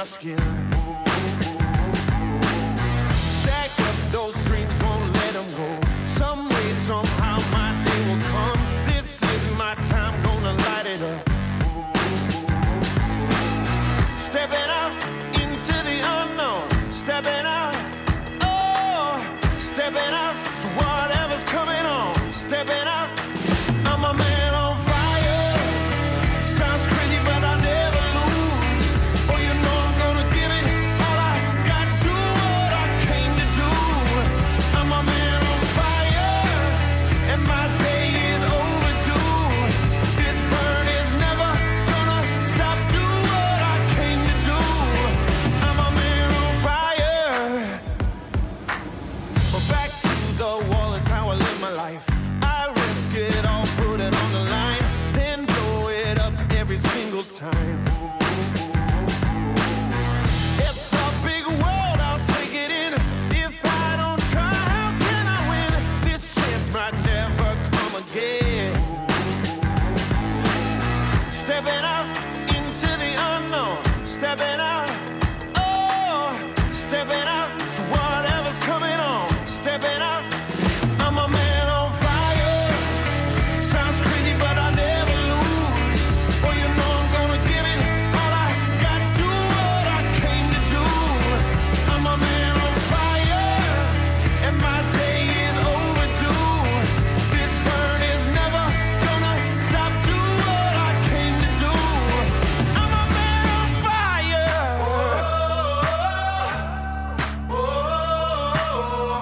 skin. Stack up those dreams, won't let them go. Some way, somehow, my day will come. This is my time, gonna light it up. Stepping out into the unknown. Stepping out, oh, stepping out to whatever's coming on. Stepping out, I'm a man on fire. Sounds crazy, but I never lose. Oh, you know I'm gonna give it all I got. Do what I came to do. I'm a man on fire, and my day is overdue. This burn is never gonna stop. Do what I came to do. I'm a man on fire. But back to the wall is how I live my life. I risk it all, put it on the line, then blow it up every single time. It's a big world, I'll take it in. If I don't try, how can I win? This chance might never come again. Stepping out into the unknown. Stepping out, oh, stepping out to whatever's coming on. Stepping out, I'm a man on fire. Sounds crazy, but I never lose. Oh, you know I'm gonna give it all I got. Do what I came to do. I'm a man on fire, and my day is overdue. This burn is never gonna stop. Do what I came to do. I'm a man on fire. Oh, oh,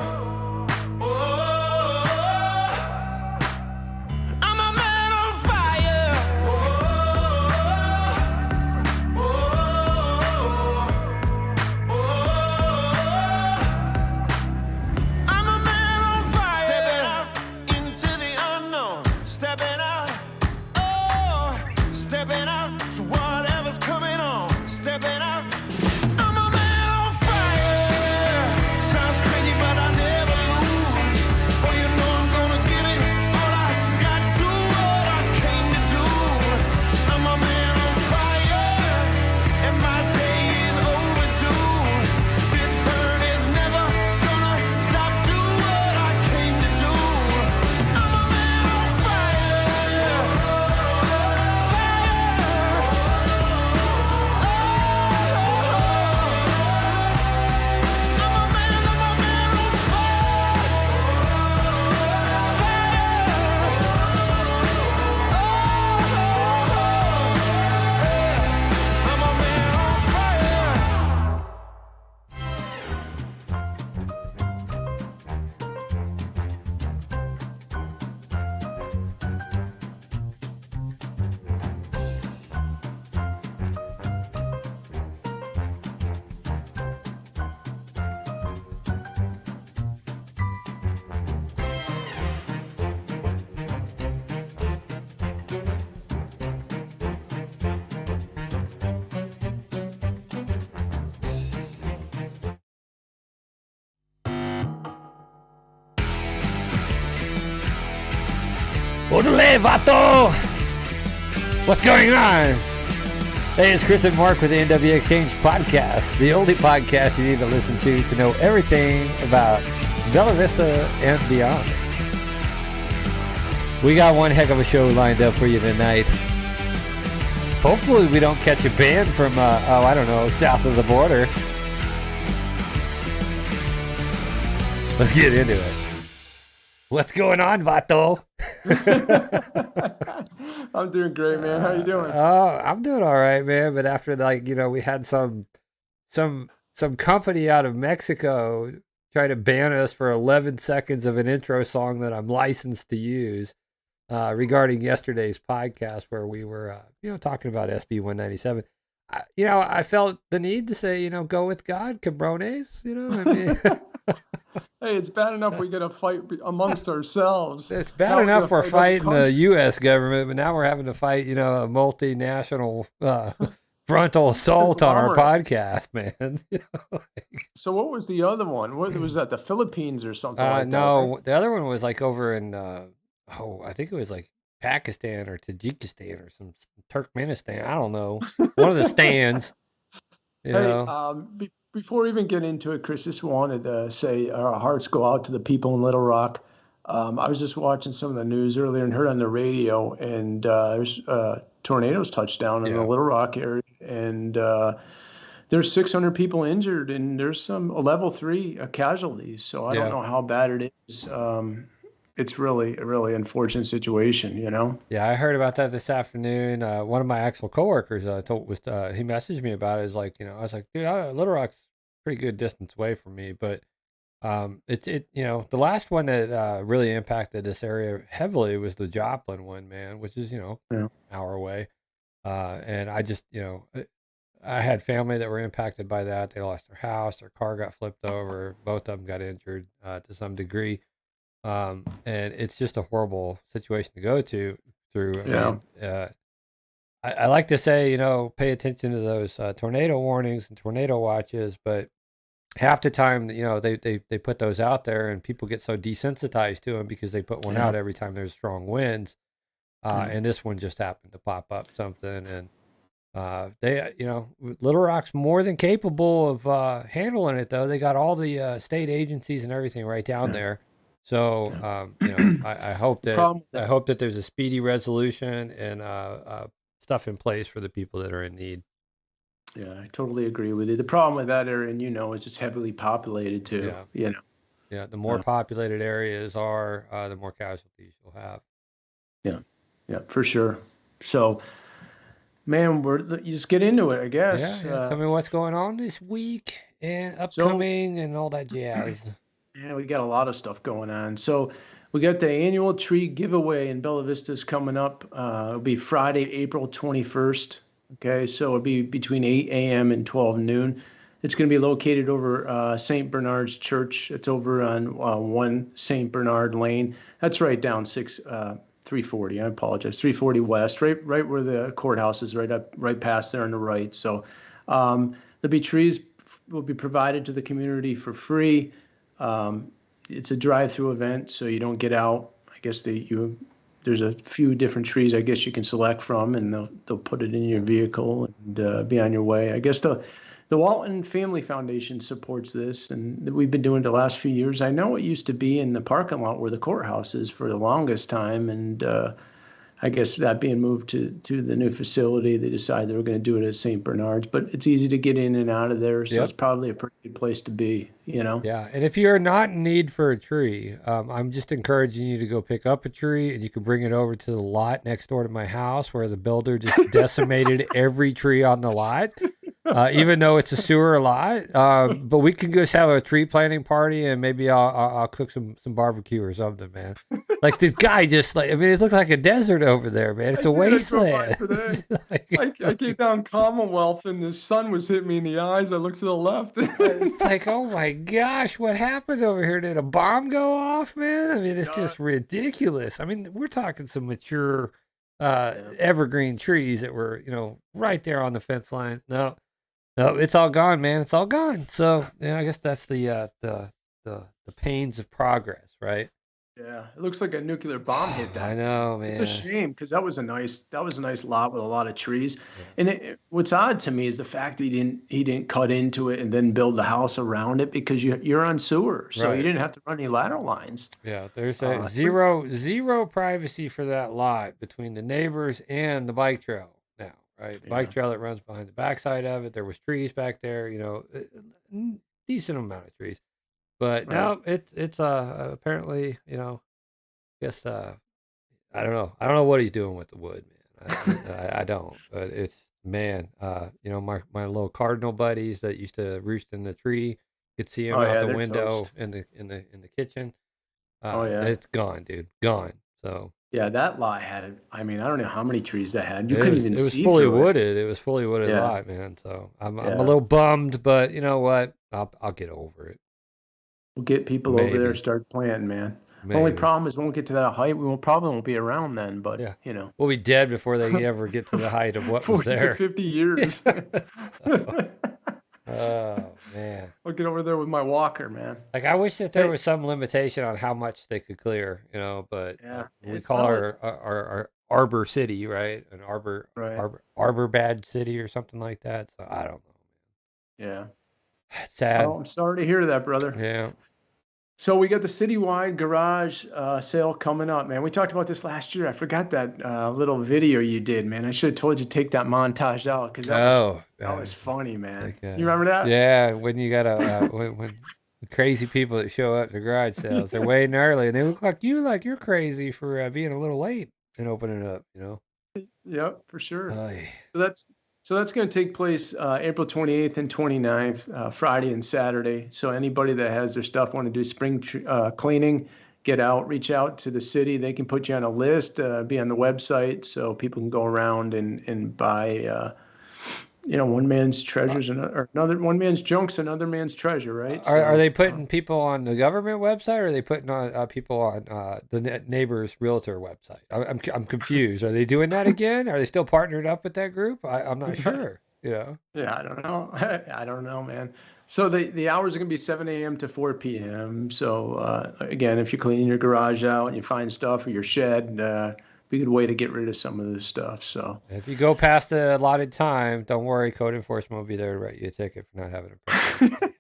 oh, oh. I'm a man on fire. Oh, oh, oh, oh. I'm a man on fire. Stepping out into the unknown. Stepping out, oh, stepping out to whatever's coming on. Stepping out, I'm a man on fire. Sounds crazy, but I never lose. Oh, you know I'm gonna give it all I got. Do what I came to do. I'm a man on fire, and my day is overdue. This burn is never gonna stop. Do what I came to do. I'm a man on fire. Orale, vato! What's going on? Hey, it's Chris and Mark with the NW Exchange Podcast, the only podcast you need to listen to know everything about Bella Vista and beyond. We got one heck of a show lined up for you tonight. Hopefully we don't catch a ban from, I don't know, south of the border. Let's get into it. What's going on, vato? I'm doing great, man. How you doing? Oh, I'm doing all right, man. But after, we had some company out of Mexico try to ban us for 11 seconds of an intro song that I'm licensed to use regarding yesterday's podcast where we were, talking about SB 197. I felt the need to say, go with God, cabrones. I mean. Hey, it's bad enough we get a fight amongst ourselves. It's bad enough we're fighting the U.S. government, but now we're having to fight, a multinational frontal assault on our podcast, man. So what was the other one? What was that? The Philippines or something? No, the other one was over in, I think it was Pakistan or Tajikistan or some Turkmenistan. I don't know. One of the stands. You Hey, know? before we even get into it, Chris, just wanted to say our hearts go out to the people in Little Rock. I was just watching some of the news earlier and heard on the radio, and there's tornadoes touched down in the Yeah. Little Rock area, and there's 600 people injured, and there's some level 3 casualties. So I don't Yeah. know how bad it is. It's really a really unfortunate situation, you know? Yeah, I heard about that this afternoon. One of my actual coworkers he messaged me about it. Is like, I was like, dude, Little Rock's pretty good distance away from me, but the last one that really impacted this area heavily was the Joplin one, man, which is Yeah. an hour away. And I just I had family that were impacted by that. They lost their house, their car got flipped over, both of them got injured to some degree. And it's just a horrible situation to go through. I Yeah. mean, I like to say, pay attention to those tornado warnings and tornado watches, but half the time, they put those out there and people get so desensitized to them because they put one Yeah. out every time there's strong winds. Yeah. And this one just happened to pop up something. And Little Rock's more than capable of handling it, though. They got all the state agencies and everything right down Yeah. there. So, I hope The that problem with I that, hope that there's a speedy resolution and stuff in place for the people that are in need. yeah, I totally agree with you. The problem with that area, and is it's heavily populated too. Yeah, You know, yeah. The more uh, populated areas are, the more casualties you'll have. yeah, yeah, for sure. So, man, you just get into it, I Yeah, guess. yeah. Tell me what's going on this week and So, upcoming and all that jazz. yeah, we got a lot of stuff going on. So, we got the annual tree giveaway in Bella Vista's coming up. It'll be Friday, April 21st. Okay, so it'll be between 8 a.m. and 12 noon. It's going to be located over St. Bernard's Church. It's over on 1 St. Bernard Lane. That's right down 340. I apologize, 340 West, right where the courthouse is, right past there on the right. So there'll be trees will be provided to the community for free. It's a drive-through event, so you don't get out. I guess there's a few different trees I guess you can select from, and they'll put it in your vehicle and be on your way. I guess the Walton Family Foundation supports this, and we've been doing it the last few years. I know it used to be in the parking lot where the courthouse is for the longest time, and I guess that being moved to the new facility, they decided they were going to do it at St. Bernard's. But it's easy to get in and out of there, so Yep. it's probably a pretty good place to be. Yeah, and if you're not in need for a tree, I'm just encouraging you to go pick up a tree, and you can bring it over to the lot next door to my house, where the builder just decimated every tree on the lot, even though it's a sewer lot. But we can just have a tree planting party, and maybe I'll cook some barbecue or something, man. Like the guy just it looks like a desert over there, man. It's a wasteland. I came down Commonwealth and the sun was hitting me in the eyes. I looked to the left. It's like, oh my gosh, what happened over here? Did a bomb go off, man? It's just ridiculous. We're talking some mature evergreen trees that were, right there on the fence line. No, it's all gone, man. It's all gone. So, I guess that's the pains of progress, right? Yeah, it looks like a nuclear bomb hit that. I know, man. It's a shame because that was a nice lot with a lot of trees. And what's odd to me is the fact that he didn't cut into it and then build the house around it, because you're on sewer, so Right. you didn't have to run any lateral lines. Yeah, there's zero privacy for that lot between the neighbors and the bike trail now, right? The bike Yeah. trail that runs behind the backside of it. There was trees back there, decent amount of trees. But Right. no, it's apparently, guess I don't know. I don't know what he's doing with the wood, man. I don't. But it's, man, my little cardinal buddies that used to roost in the tree, could see him Oh out yeah, the they're window toast. in the kitchen. Oh yeah. It's gone, dude. Gone. So Yeah, that lot had I don't know how many trees that had. You it couldn't was even it was see fully through it. wooded. It was fully wooded Yeah. lot, man. So I'm Yeah. a little bummed, but you know what? I'll get over it. We'll get people over there Maybe. and start planting, man. The only Maybe. problem is we won't get to that height. We probably won't be around then, but Yeah. you know, We'll be dead before they ever get to the height of what was 40 to there. 50 years. Oh man. I'll get over there with my walker, man. Like, I wish that there Hey. was some limitation on how much they could clear, but Yeah, we it's call not our Arbor City, right? An Right. Arbor Bad City or something like that. So I don't know. Yeah. Sad. Oh, I'm sorry to hear that, brother. Yeah. So we got the citywide garage sale coming up, man. We talked about this last year. I forgot that little video you did, man. I should have told you to take that montage out because Oh, that was funny, man. like, You remember that? yeah, when you got when the crazy people that show up to garage sales, they're waiting early and they look like you're crazy for being a little late and opening up, you know. Yep, for sure. Ay. So that's going to take place April 28th and 29th, Friday and Saturday. So anybody that has their stuff want to do spring cleaning, reach out to the city. They can put you on a list, be on the website, so people can go around and buy, one man's treasures or another one man's junk's another man's treasure, right? Are they putting people on the government website, or are they putting on people on the neighbor's realtor website? I'm confused. Are they doing that again? Are they still partnered up with that group? I'm not sure. You know. Yeah, I don't know. I don't know, man. So the hours are going to be 7 a.m. to 4 p.m. So again, if you're cleaning your garage out and you find stuff or your shed, be a good way to get rid of some of this stuff. So If you go past the allotted time, don't worry. Code enforcement will be there to write you a ticket for not having a permit.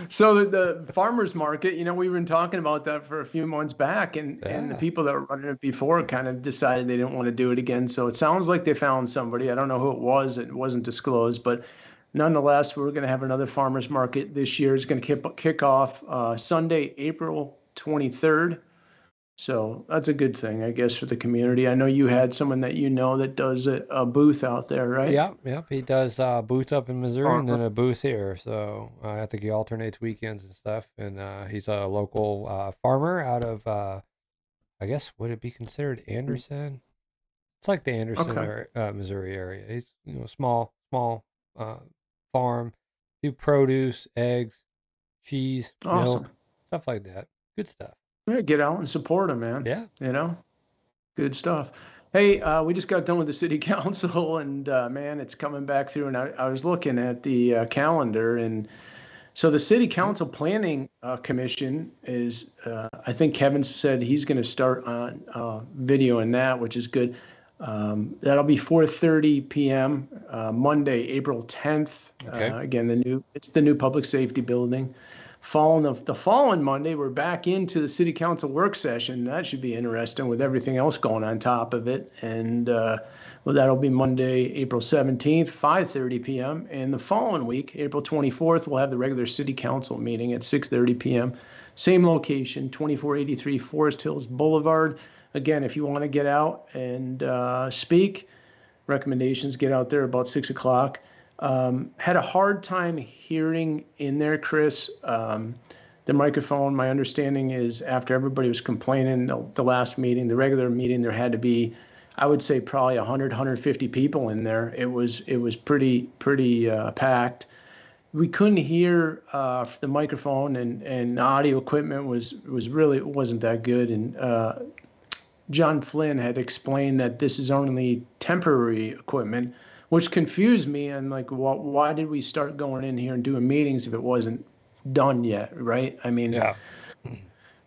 So the farmers market, we've been talking about that for a few months back, and the people that were running it before kind of decided they didn't want to do it again. So it sounds like they found somebody. I don't know who it was. It wasn't disclosed, but nonetheless, we're going to have another farmers market this year. It's going to kick off Sunday, April 23rd. So that's a good thing, I guess, for the community. I know you had someone that that does a booth out there, right? Yep. He does booths up in Missouri and then a booth here. So I think he alternates weekends and stuff. And he's a local farmer out of, I guess, would it be considered Anderson? It's like the Anderson Missouri area. He's small farm, do produce, eggs, cheese, milk, stuff like that. Good stuff. Yeah, get out and support them, man. Yeah. Good stuff. Hey, we just got done with the city council, and man, it's coming back through. And I was looking at the calendar, and so the city council planning commission is, I think Kevin said he's going to start on video in that, which is good. That'll be 4:30 p.m. Monday, April 10th. Okay. Again, it's the new public safety building. The following Monday, we're back into the city council work session. That should be interesting with everything else going on top of it. And that'll be Monday, April 17th, 5:30 p.m. And the following week, April 24th, we'll have the regular city council meeting at 6:30 p.m. Same location, 2483 Forest Hills Boulevard. Again, if you want to get out and speak, recommendations, get out there about 6 o'clock. Had a hard time hearing in there, Chris. The microphone, my understanding is after everybody was complaining the last meeting, the regular meeting, there had to be, I would say probably 100, 150 people in there. It was pretty packed. We couldn't hear the microphone, and the audio equipment wasn't that good. And John Flynn had explained that this is only temporary equipment, which confused me. And like, why did we start going in here and doing meetings if it wasn't done yet, right? I mean, yeah.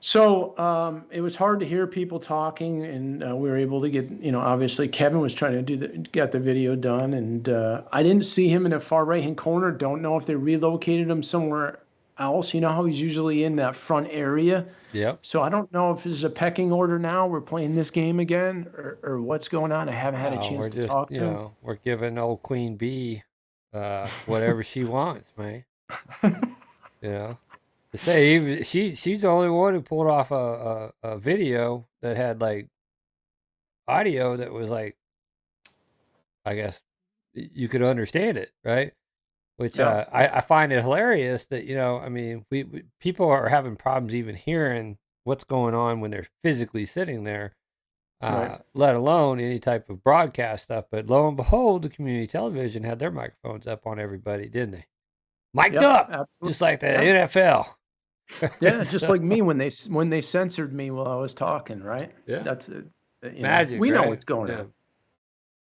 So it was hard to hear people talking, and we were able to get, obviously Kevin was trying to get the video done, and I didn't see him in the far right-hand corner. Don't know if they relocated him somewhere else. You know how he's usually in that front area. Yep. So I don't know if there's a pecking order now. We're playing this game again, or what's going on. I haven't had a chance to talk to him. We're giving old Queen Bee whatever she wants, man. To say she's the only one who pulled off a video that had like audio that was like, I guess you could understand it, right? Which I find it hilarious that I mean we people are having problems even hearing what's going on when they're physically sitting there, Right. let alone any type of broadcast stuff. But lo and behold, the community television had their microphones up on everybody, didn't they? Mic'd up, Absolutely. just like the NFL. Yeah, just like me when they censored me while I was talking, right? Yeah. That's Magic. We know right? what's going on.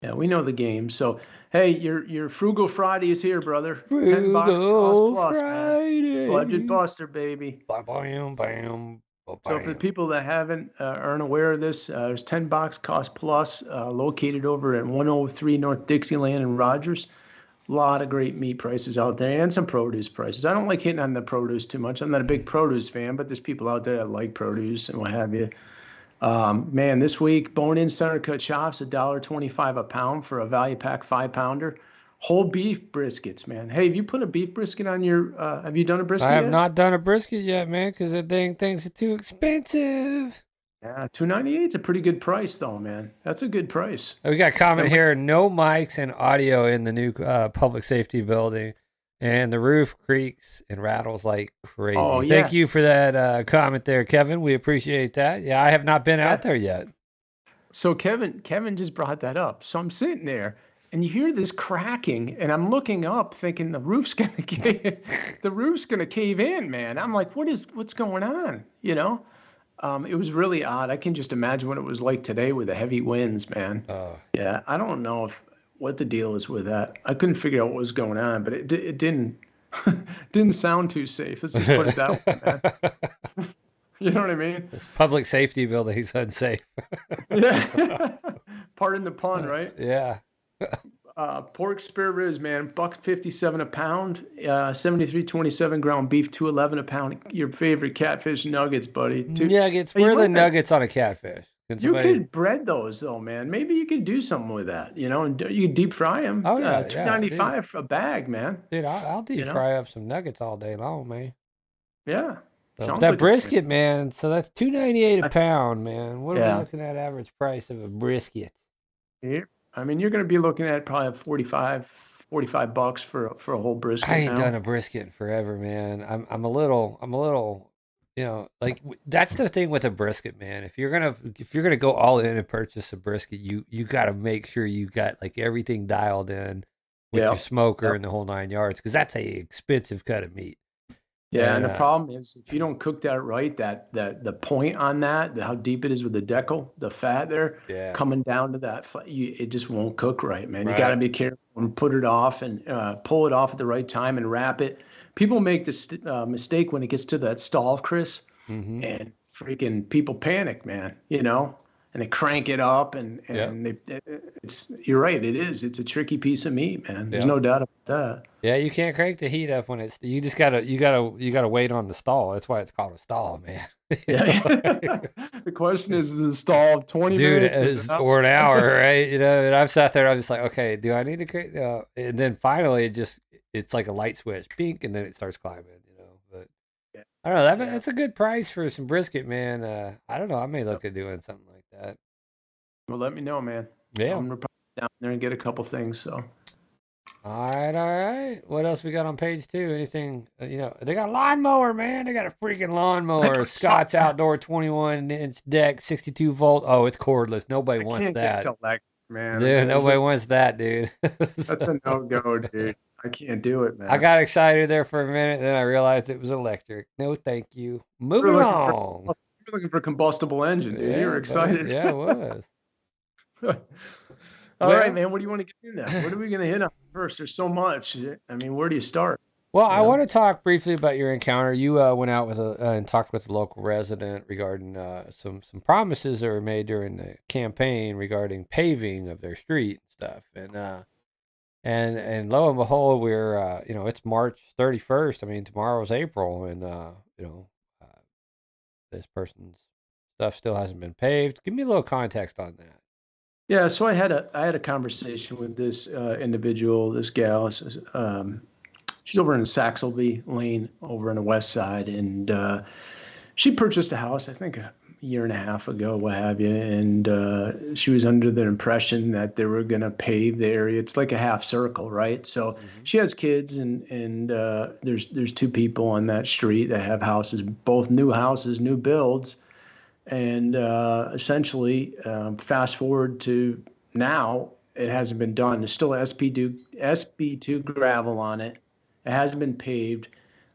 Yeah, we know the game. So, hey, your Frugal Friday is here, brother. $10 cost plus, Friday. man. Budget buster, baby. Bam, bam. So for the people that aren't aware of this, there's $10 cost plus, located over at 103 North Dixieland in Rogers. A lot of great meat prices out there and some produce prices. I don't like hitting on the produce too much. I'm not a big produce fan, but there's people out there that like produce and what have you. Man, this week, bone-in center cut chops, $1.25 a pound for a value pack 5-pounder. Whole beef briskets, man. Hey, have you put a beef brisket on your, have you done a brisket I have yet? not done a brisket yet, man, because the dang things are too expensive. Yeah, $2.98 is a pretty good price though, man. That's a good price. We got a comment here, no mics and audio in the new public safety building, and the roof creaks and rattles like crazy. Oh, Thank yeah. you for that comment there, Kevin. We appreciate that. Yeah, I have not been Yeah. out there yet. So Kevin just brought that up. So I'm sitting there and you hear this cracking and I'm looking up thinking the roof's gonna cave in, man. I'm like, what's going on? You know? It was really odd. I can just imagine what it was like today with the heavy winds, man. Yeah, I don't know what the deal is with that. I couldn't figure out what was going on, but it didn't didn't sound too safe. Let's just put it that way, man. You know what I mean? This public safety building's unsafe. Yeah. Pardon the pun, right? Yeah. Pork spare ribs, man, $1.57 a pound. 73.27 ground beef, $2.11 a pound. Your favorite catfish nuggets, buddy. Nuggets. Hey, you Where are the might not- nuggets on a catfish? Can You somebody- could bread those though, man. Maybe you could do something with that, you know, and you could deep fry them. Oh, yeah, $2.95 a bag, man. Dude, I'll deep You know? fry up some nuggets all day long, man. Yeah. So, Sounds that like a- brisket, man. So that's $2.98 a pound, man. What are Yeah. we looking at average price of a brisket? Yeah. I mean, you're going to be looking at probably $45 for a whole brisket. I ain't now. done a brisket in forever, man. I'm a little, like that's the thing with a brisket, man. If you're gonna go all in and purchase a brisket, you got to make sure you got like everything dialed in with your Yep. smoker Yep. and the whole 9 yards, because that's a expensive cut of meat. Yeah, and And, the problem is if you don't cook that right, that the point on that, how deep it is with the decal, the fat there, Yeah. coming down to that, it just won't cook right, man. You got to Right. be careful and put it off and pull it off at the right time and wrap it. People make this mistake when it gets to that stall, Chris, Mm-hmm. and freaking people panic, man. You know, and they crank it up and you're right, it's a tricky piece of meat, man. There's Yep. no doubt about that. Yeah, you can't crank the heat up when it's. You just gotta wait on the stall. That's why it's called a stall, man. You know? Yeah. The question is the stall of 20 Dude, minutes or an hour, right? You know, and I've sat there and I'm just like, okay, do I need to create? And then finally, it's like a light switch, pink, and then it starts climbing. You know, but Yeah. I don't know. Yeah. That's a good price for some brisket, man. I don't know. I may look at doing something like that. Well, let me know, man. Yeah. I'm gonna probably down there and get a couple things. So All right. What else we got on page 2? Anything? They got a lawnmower, man. They got a freaking lawnmower. Scott's Outdoor 21-inch deck, 62 volt. Oh, it's cordless. Nobody I wants can't that. get to electric, man. Dude, nobody wants that, dude. That's a no-go, dude. I can't do it, man. I got excited there for a minute, then I realized it was electric. No, thank you. Moving looking on. You're looking for a combustible engine, dude. You were buddy. excited. Yeah, it was. All Well- right, man. What do you want to get into? What are we gonna hit on first? There's so much. I mean, where do you start? Well, I know? want to talk briefly about your encounter. You went out with and talked with a local resident regarding some promises that were made during the campaign regarding paving of their street and stuff. And lo and behold, we're it's March 31st. I mean, tomorrow's April, and this person's stuff still hasn't been paved. Give me a little context on that. Yeah, so I had a conversation with this individual, this gal. She's over in Saxelby Lane over on the west side, and she purchased a house, I think a year and a half ago, what have you, and she was under the impression that they were going to pave the area. It's like a half circle, right? So she has kids, and there's two people on that street that have houses, both new houses, new builds. And essentially, fast forward to now, it hasn't been done. There's still SB2 gravel on it. It hasn't been paved.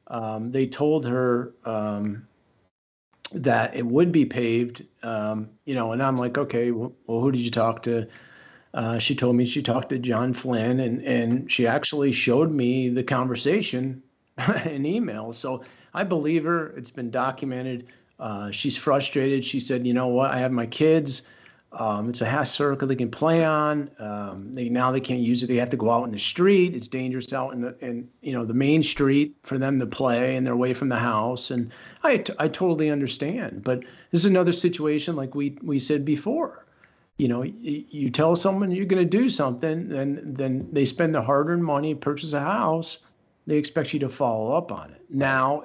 They told her that it would be paved, and I'm like, okay, well, who did you talk to? She told me she talked to John Flynn, and she actually showed me the conversation in email. So I believe her. It's been documented. She's frustrated. She said, you know what? I have my kids. It's a half circle they can play on. Now they can't use it. They have to go out in the street. It's dangerous out in the main street for them to play, and they're away from the house. And I totally understand. But this is another situation like we said before. You tell someone you're going to do something, then they spend the hard-earned money, purchase a house. They expect you to follow up on it. Now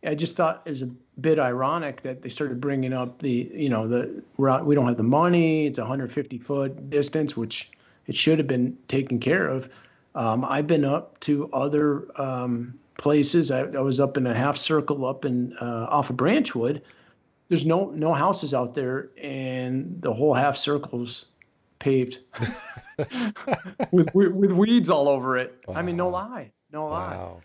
I just thought it was a bit ironic that they started bringing up we don't have the money. It's a 150-foot distance, which it should have been taken care of. I've been up to other places. I was up in a half circle up in off of Branchwood. There's no houses out there, and the whole half circle's paved with weeds all over it. Wow. I mean, no lie. Wow.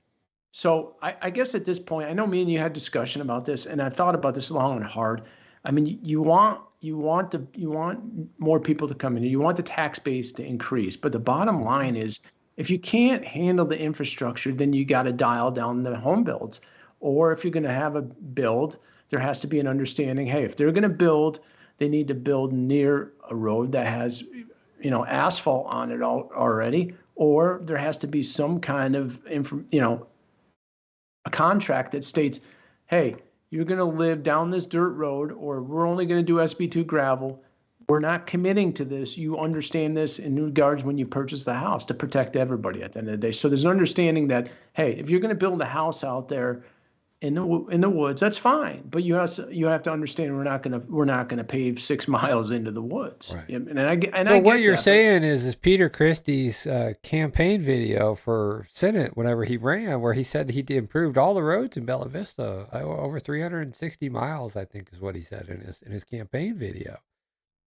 So I guess at this point, I know me and you had discussion about this, and I thought about this long and hard. I mean, you want more people to come in. You want the tax base to increase, but the bottom line is, if you can't handle the infrastructure, then you got to dial down the home builds. Or if you're going to have a build, there has to be an understanding. Hey, if they're going to build, they need to build near a road that has, asphalt on it already, or there has to be some kind of a contract that states, hey, you're going to live down this dirt road, or we're only going to do SB2 gravel. We're not committing to this. You understand this in regards when you purchase the house to protect everybody at the end of the day. So there's an understanding that, hey, if you're going to build a house out there in the woods, that's fine. But you have to understand we're not going to pave 6 miles into the woods. Right. And what you're saying is Peter Christie's campaign video for Senate whenever he ran, where he said he improved all the roads in Bella Vista, over 360 miles, I think is what he said in his campaign video.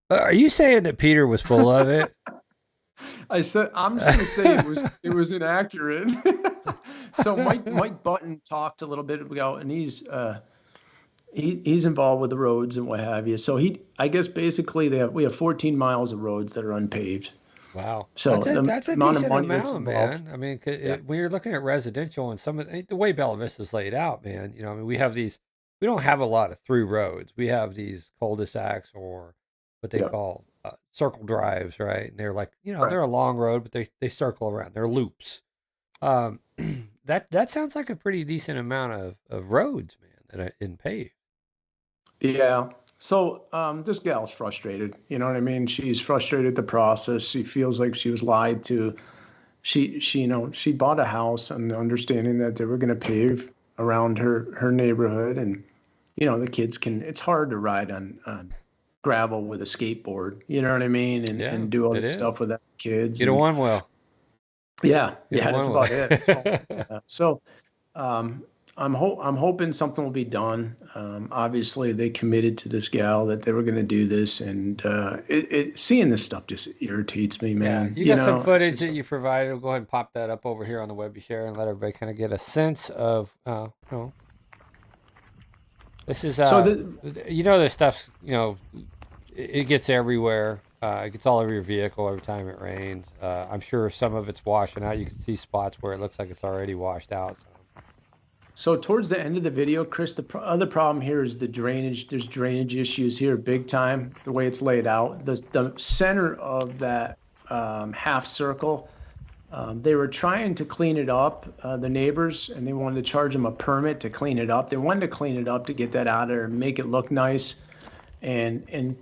Are you saying that Peter was full of it? I'm just going to say it was inaccurate. So Mike Button talked a little bit ago, and he's involved with the roads and what have you. So I guess basically we have 14 miles of roads that are unpaved. Wow. So that's a amount decent of money that's amount, involved. man. I mean, when you're looking at residential and the way Bella Vista's laid out, man, I mean, we don't have a lot of through roads. We have these cul-de-sacs, or what they call circle drives, right? And they're like, Right. they're a long road, but they circle around. They're loops. That sounds like a pretty decent amount of roads, man, that are in paved. Yeah. So this gal's frustrated. You know what I mean? She's frustrated at the process. She feels like she was lied to. She bought a house on the understanding that they were going to pave around her neighborhood, and the kids it's hard to ride on gravel with a skateboard. You know what I mean? And do all that stuff with the kids. Get a one wheel. Yeah, that's about it. So I'm hoping something will be done. Obviously, they committed to this gal that they were going to do this, and seeing this stuff just irritates me, man. Yeah, you got some footage that you provided. We'll go ahead and pop that up over here on the Webby Share and let everybody kind of get a sense of, this is, this stuff's, it gets everywhere. It gets all over your vehicle every time it rains. I'm sure some of it's washing out. You can see spots where it looks like it's already washed out. So towards the end of the video, Chris, the other problem here is the drainage. There's drainage issues here big time, the way it's laid out. The center of that half circle, they were trying to clean it up, the neighbors, and they wanted to charge them a permit to clean it up. They wanted to clean it up to get that out of there and make it look nice. And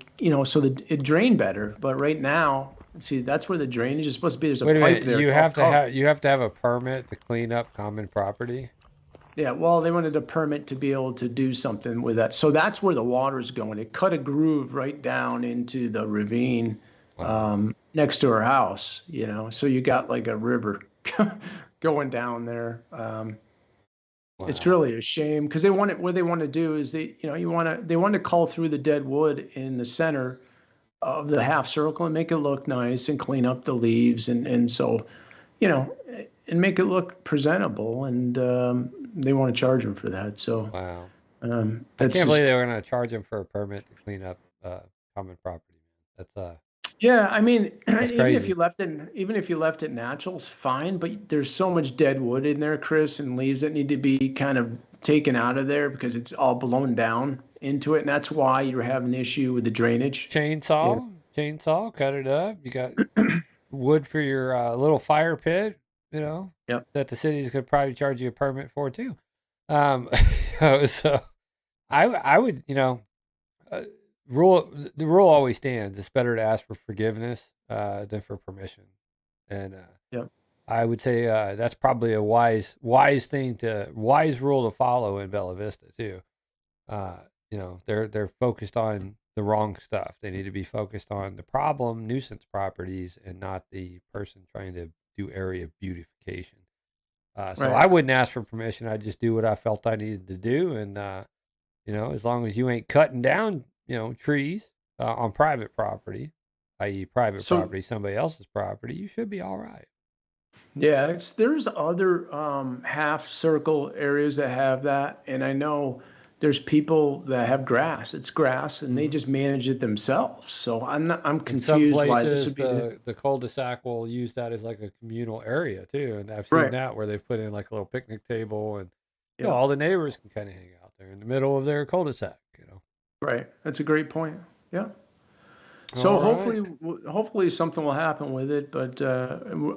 so that it drained better. But right now, see, that's where the drainage is supposed to be. There's a pipe there. You have to have a permit to clean up common property. Yeah, well, they wanted a permit to be able to do something with that. So that's where the water's going. It cut a groove right down into the ravine next to her house. So you got like a river going down there. It's really a shame, because what they want to do is they want to cull through the dead wood in the center of the half circle and make it look nice and clean up the leaves and so and make it look presentable, and they want to charge them for that. So wow, I can't believe they were going to charge them for a permit to clean up common property. That's Yeah, I mean, That's even crazy. if you left it natural, it's fine. But there's so much dead wood in there, Chris, and leaves that need to be kind of taken out of there because it's all blown down into it, and that's why you're having the issue with the drainage. chainsaw. chainsaw, cut it up. You got wood for your little fire pit, Yep. that the city's going to probably charge you a permit for too. So I would, the rule always stands. It's better to ask for forgiveness than for permission. And Yep. I would say that's probably a wise rule to follow in Bella Vista too. They're focused on the wrong stuff. They need to be focused on the problem, nuisance properties, and not the person trying to do area beautification. So Right. I wouldn't ask for permission. I'd just do what I felt I needed to do, and as long as you ain't cutting down, trees on private property, i.e., private property, somebody else's property, you should be all right. Yeah, there's other half circle areas that have that, and I know there's people that have grass. It's grass, and they just manage it themselves. So I'm In some confused why this places, would be the cul-de-sac will use that as like a communal area too, and I've seen Right. that where they've put in like a little picnic table, and Yeah. all the neighbors can kind of hang out there in the middle of their cul-de-sac. Right. That's a great point. Yeah. So All right. hopefully something will happen with it, but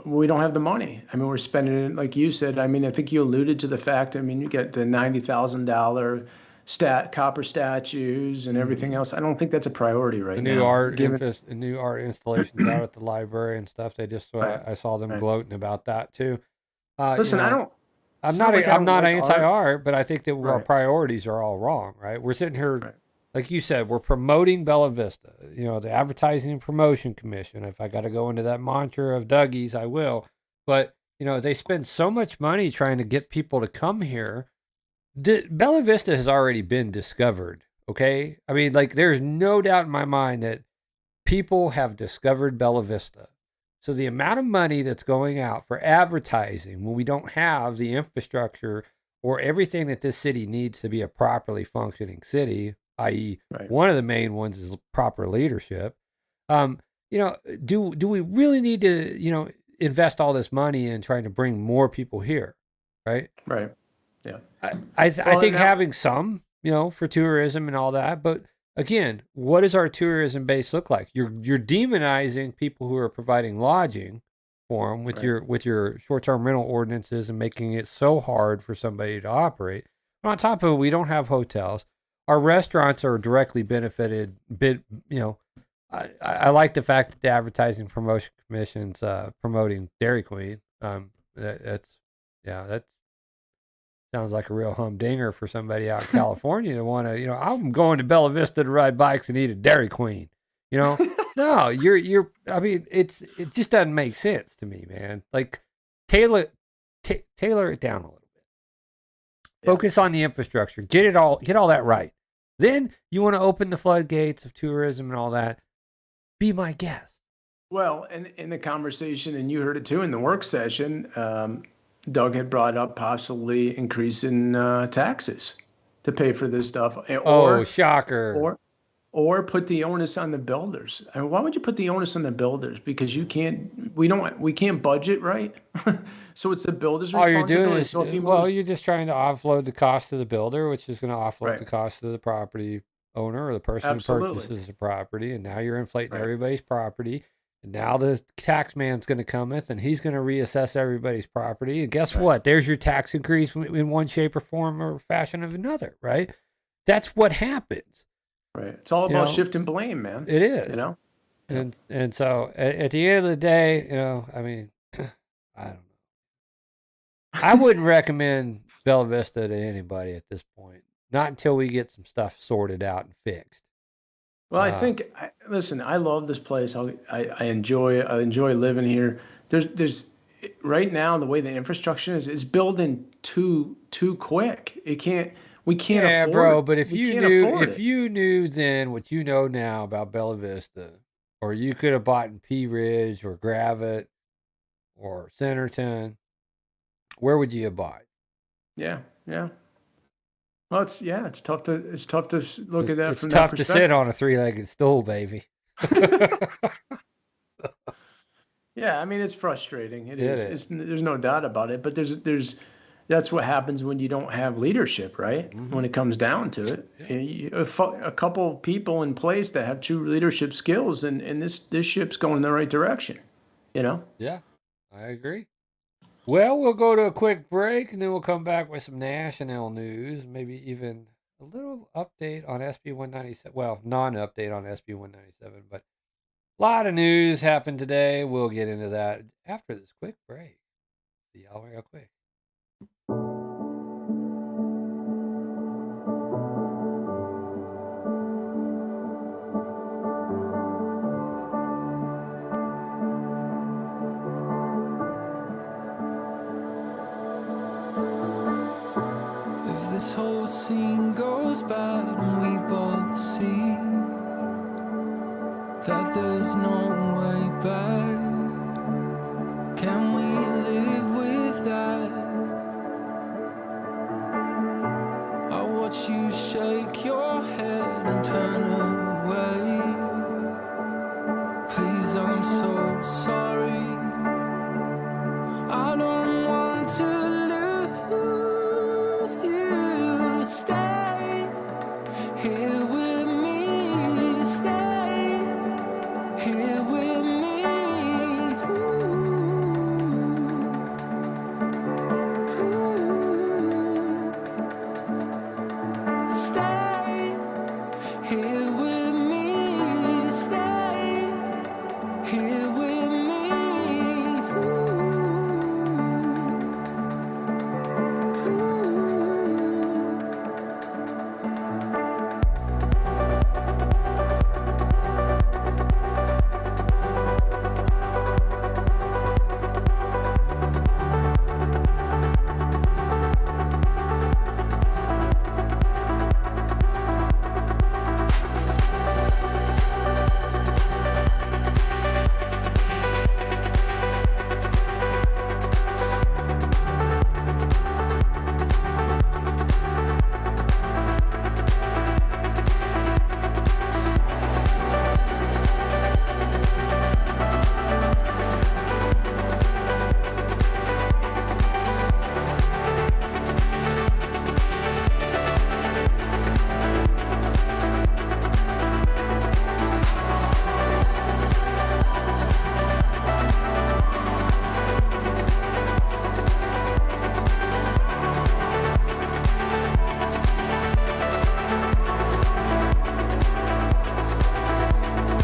we don't have the money. I mean, we're spending it like you said. I mean, I think you alluded to the fact. I mean, you get the $90,000 copper statues and everything else. I don't think that's a priority right The now. new art given- new art installations out at the library and stuff. They just Right. I saw them Right. gloating about that too. Listen, I don't. I'm it's not like I I'm don't not like anti-art, but I think that our Right. priorities are all wrong, right? We're sitting here, Right. like you said, we're promoting Bella Vista. The Advertising and Promotion Commission. If I got to go into that mantra of Dougie's, I will. But they spend so much money trying to get people to come here. Bella Vista has already been discovered. Okay, I mean, like, there's no doubt in my mind that people have discovered Bella Vista. So the amount of money that's going out for advertising when we don't have the infrastructure or everything that this city needs to be a properly functioning city, i.e., Right. one of the main ones is proper leadership. Do we really need to invest all this money in trying to bring more people here, right? Right. Yeah. I think having some, for tourism and all that, but again, what does our tourism base look like? You're demonizing people who are providing lodging for them with Right. your short-term rental ordinances and making it so hard for somebody to operate. And on top of it, we don't have hotels. Our restaurants are directly benefited. I like the fact that the Advertising Promotion Commission's promoting Dairy Queen. That sounds like a real humdinger for somebody out in California to want to, I'm going to Bella Vista to ride bikes and eat a Dairy Queen. No, I mean, it just doesn't make sense to me, man. Like, tailor it down a little bit. Yeah. Focus on the infrastructure. Get all that right. Then you want to open the floodgates of tourism and all that. Be my guest. Well, and in the conversation, and you heard it too in the work session, Doug had brought up possibly increasing taxes to pay for this stuff. Shocker. Or put the onus on the builders. I mean, why would you put the onus on the builders? Because we can't budget, right? So it's the builder's All you're responsibility. doing is, So if he well, moves- you're just trying to offload the cost to the builder, which is going to offload Right. the cost to the property owner or the person Absolutely. who purchases the property. And now you're inflating Right. everybody's property. And now the tax man's going to come and he's going to reassess everybody's property. And guess what? There's your tax increase in one shape or form or fashion of another, right? That's what happens. Right. It's all about shifting blame, man. It is. Yeah. And so at the end of the day, I mean, I don't know. I wouldn't recommend Bella Vista to anybody at this point. Not until we get some stuff sorted out and fixed. Well, I think listen, I love this place. I enjoy living here. There's right now the way the infrastructure is building too quick. We can't Yeah, afford bro. it. But if We you can't knew, afford it. then what you know now about Bella Vista, or you could have bought in Pea Ridge or Gravette or Centerton, where would you have bought? Yeah. Well, it's tough to look at that. It's from tough that to sit on a three-legged stool, baby. Yeah, I mean it's frustrating. It It is. There's no doubt about it. But there's that's what happens when you don't have leadership, right? Mhm. When it comes down to it, a couple people in place that have true leadership skills, and this ship's going in the right direction. Yeah, I agree. Well, we'll go to a quick break and then we'll come back with some national news, maybe even a little update on SB 197. Well, non-update on SB 197, but a lot of news happened today. We'll get into that after this quick break. See y'all real quick. If this whole scene goes bad and we both see that there's no way back, can we live with that? I watch you shake your head and turn away. Please, I'm so sorry. I don't want to lose you. Stay here with me. Stay here with me. Stay here with me. Stay here with me.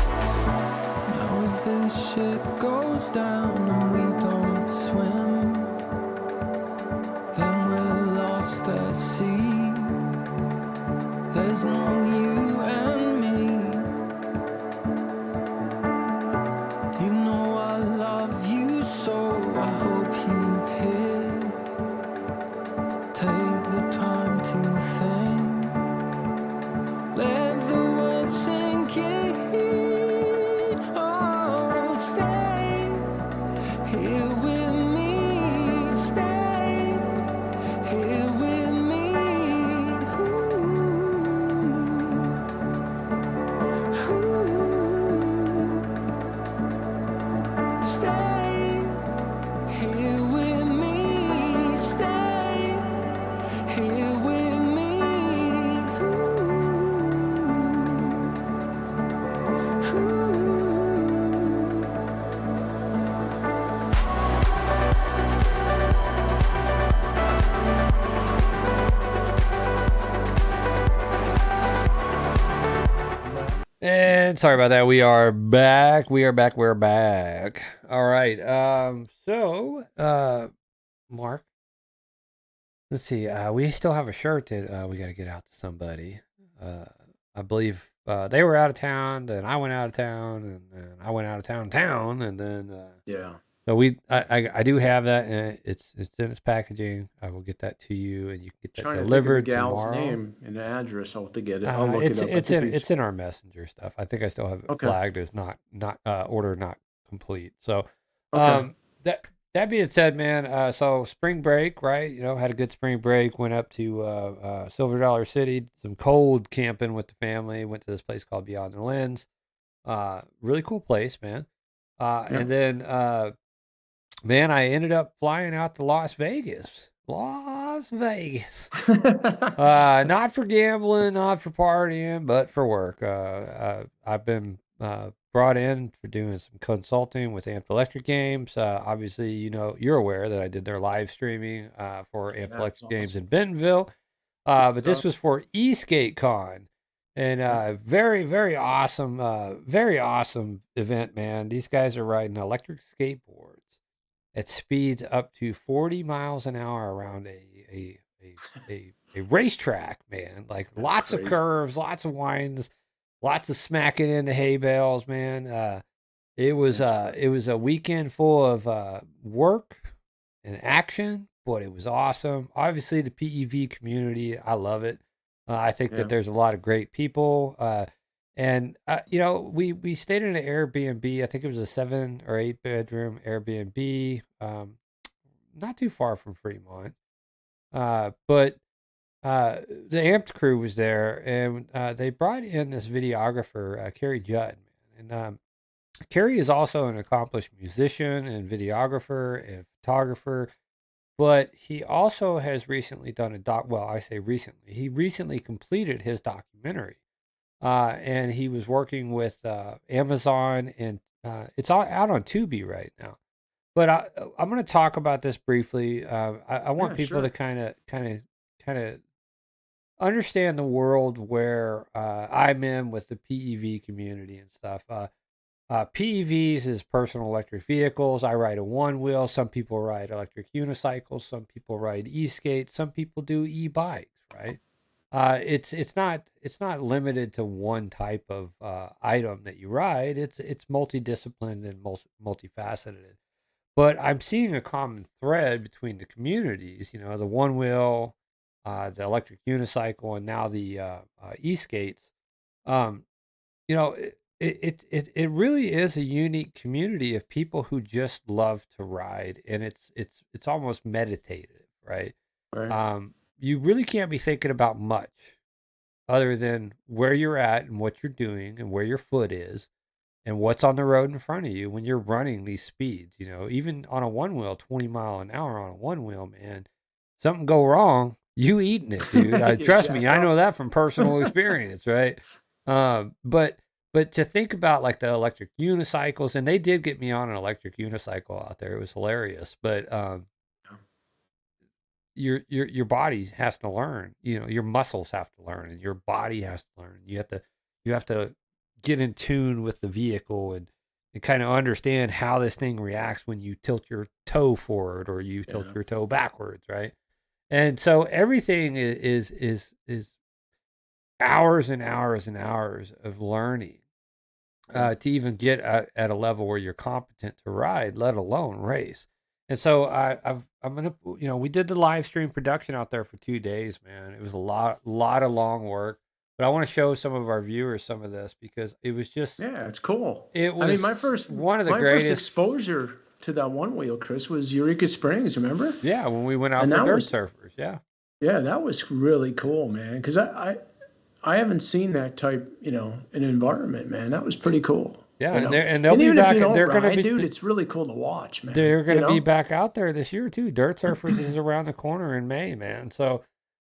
Now if this ship goes down and we don't swim, then we're lost at sea. There's no you and me. You know I love you, so I hope you hear. Take the time to think. Let the words sink in. Oh, stay here with me. Stay here with me. Stay here with me. Stay here with me. And sorry about that. We are back. We're back. All right. Mark, let's see. We still have a shirt that we got to get out to somebody. I believe they were out of town, and I went out of town, and I went out of town, and then Yeah. so I do have that, and it's in its packaging. I will get that to you, and you can get that Trying to think of the delivered gal's tomorrow. name and the address. I'll have to get it. I'll look it up. I It's think in it's in our messenger stuff. I think I still have it Okay. flagged as not order not complete. So Okay. that being said, man, so spring break, right? You know, had a good spring break. Went up to Silver Dollar City, some cold camping with the family. Went to this place called Beyond the Lens. Really cool place, man. And then man, I ended up flying out to Las Vegas Las Vegas. Not for gambling, not for partying, but for work. I've been brought in for doing some consulting with Amped Electric Games. Obviously, you're aware that I did their live streaming for Amped Electric Games in Bentonville. But this was for Eastgate Con. And very, very awesome event, man. These guys are riding electric skateboards at speeds up to 40 miles an hour around a racetrack, man. Like lots of curves, lots of winds, lots of smacking into hay bales, man. It was a weekend full of work and action, but it was awesome. Obviously, the PEV community, I love it. I think that there's a lot of great people. And we stayed in an Airbnb. I think it was a 7 or 8 bedroom Airbnb, not too far from Fremont. But the Amped crew was there, and they brought in this videographer, Carrie Judd. And Carrie is also an accomplished musician and videographer and photographer. But he also has recently done he recently completed his documentary. And he was working with Amazon, and it's all out on Tubi right now. But I'm going to talk about this briefly. I want people to kind of understand the world where I'm in with the PEV community and stuff. PEVs is personal electric vehicles. I ride a one wheel. Some people ride electric unicycles. Some people ride e-skates. Some people do e-bikes, right? It's not limited to one type of item that you ride. It's multidisciplined and multifaceted. But I'm seeing a common thread between the communities. The one wheel, the electric unicycle, and now the e-skates. It really is a unique community of people who just love to ride, and it's almost meditative, right? Right. You really can't be thinking about much other than where you're at and what you're doing and where your foot is and what's on the road in front of you when you're running these speeds. Even on a one wheel, 20 mile an hour on a one wheel, man, something go wrong, you eating it, dude. Trust me, I know that from personal experience, right? But to think about like the electric unicycles, and they did get me on an electric unicycle out there. It was hilarious, but your body has to learn. Your muscles have to learn, and your body has to learn. You have to get in tune with the vehicle and kind of understand how this thing reacts when you tilt your toe forward or you tilt your toe backwards, right? And so everything is hours and hours and hours of learning to even get at a level where you're competent to ride, let alone race. And so I'm gonna, we did the live stream production out there for 2 days, man. It was a lot of long work, but I want to show some of our viewers some of this because it was just, it's cool. It was one of the greatest first exposure to that one wheel, Chris, was Eureka Springs. Remember? Yeah, when we went out for dirt surfers. Yeah, that was really cool, man. Because I haven't seen that type, an environment, man. That was pretty cool. Yeah, and they'll be back. They're going to be, dude. It's really cool to watch, man. They're going to be back out there this year too. Dirt Surfers is around the corner in May, man. So,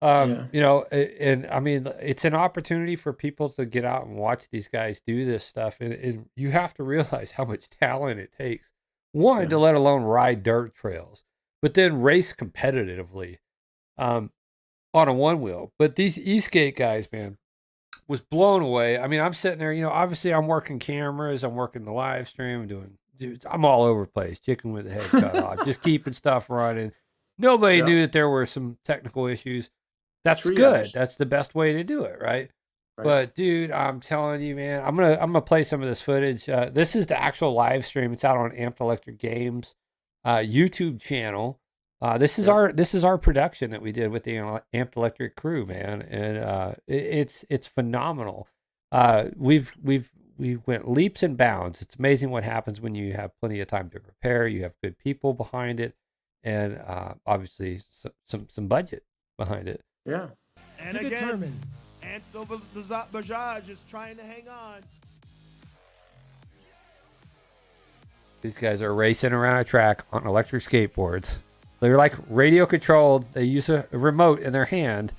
and I mean, it's an opportunity for people to get out and watch these guys do this stuff, and you have to realize how much talent it takes. One, to let alone ride dirt trails, but then race competitively, on a one wheel. But these e-skate guys, man, was blown away. I mean, I'm sitting there, obviously I'm working cameras, I'm working the live stream, I'm all over the place, chicken with the head cut off, just keeping stuff running. Nobody knew that there were some technical issues. That's good. That's the best way to do it, right? But dude, I'm telling you, man, I'm gonna play some of this footage. This is the actual live stream. It's out on Amped Electric Games YouTube channel. This is our production that we did with the Amped Electric crew, man, and it's phenomenal. We went leaps and bounds. It's amazing what happens when you have plenty of time to prepare. You have good people behind it, and obviously some budget behind it. Yeah. And again, Ansel Bajaj is trying to hang on. These guys are racing around a track on electric skateboards. They're like radio controlled. They use a remote in their hand,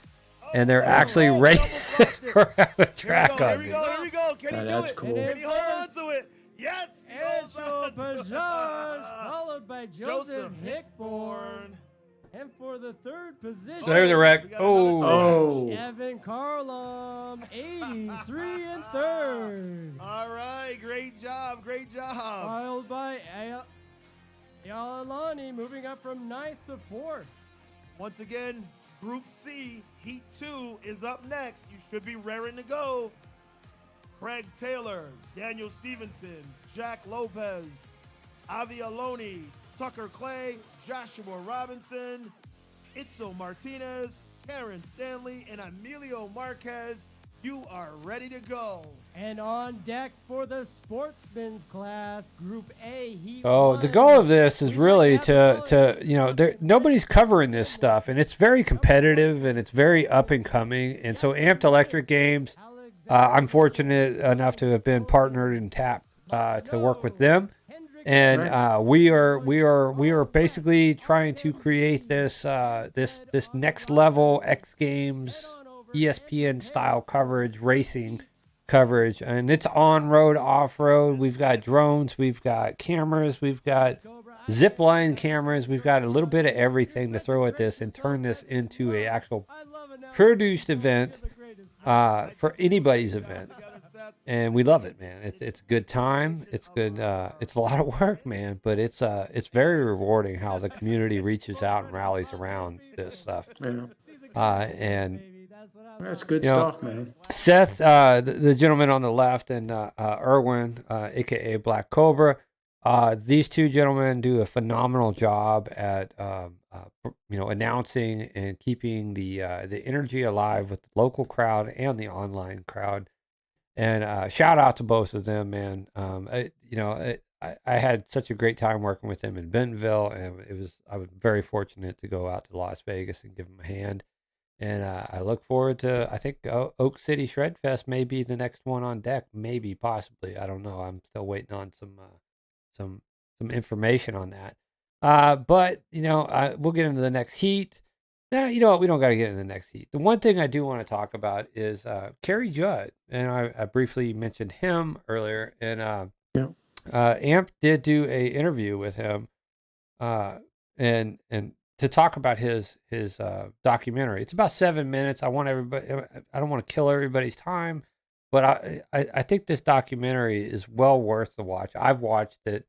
and they're actually racing around the track on Here we me. go. Here we go. Can he do That's it? cool. Can he hold on to it? Yes. he holds Angel on to it. Pajage, followed by Joseph Hickborn. And for the third position, So there's a wreck. We got another Oh. Oh, Evan Carlum, 83 and third. All right. Great job. Great job. Followed by Yalani, moving up from 9th to 4th. Once again, Group C, Heat 2 is up next. You should be raring to go. Craig Taylor, Daniel Stevenson, Jack Lopez, Avi Aloni, Tucker Clay, Joshua Robinson, Itzel Martinez, Karen Stanley, and Emilio Marquez. You are ready to go. And on deck for the sportsman's class, Group A, Heat Oh, the 1. goal of this is We really might have to nobody's covering this stuff, and it's very competitive and it's very up and coming. And so Amped Electric Games, I'm fortunate enough to have been partnered and tapped to work with them, and we are basically trying to create this next level X Games ESPN style coverage, racing coverage, and it's on-road, off-road. We've got drones, we've got cameras, we've got zip line cameras, we've got a little bit of everything to throw at this and turn this into a actual produced event for anybody's event. And we love it, man. It's a good time. It's good. It's a lot of work, man, but it's very rewarding how the community reaches out and rallies around this stuff. yeah. And That's good You know, stuff, man. Seth, the gentleman on the left, and Erwin, aka Black Cobra, these two gentlemen do a phenomenal job at announcing and keeping the energy alive with the local crowd and the online crowd. And shout out to both of them, man. I had such a great time working with them in Bentonville, and I was very fortunate to go out to Las Vegas and give them a hand. And I look forward to, I think Oak City Shred Fest may be the next one on deck, maybe, possibly. I don't know. I'm still waiting on some information on that. But we'll get into the next heat. Nah, you know what? We don't got to get into the next heat. The one thing I do want to talk about is Kerry Judd, and I briefly mentioned him earlier. And Amp did do a interview with him, and to talk about his documentary. It's about 7 minutes. I don't want to kill everybody's time, but I think this documentary is well worth the watch. I've watched it,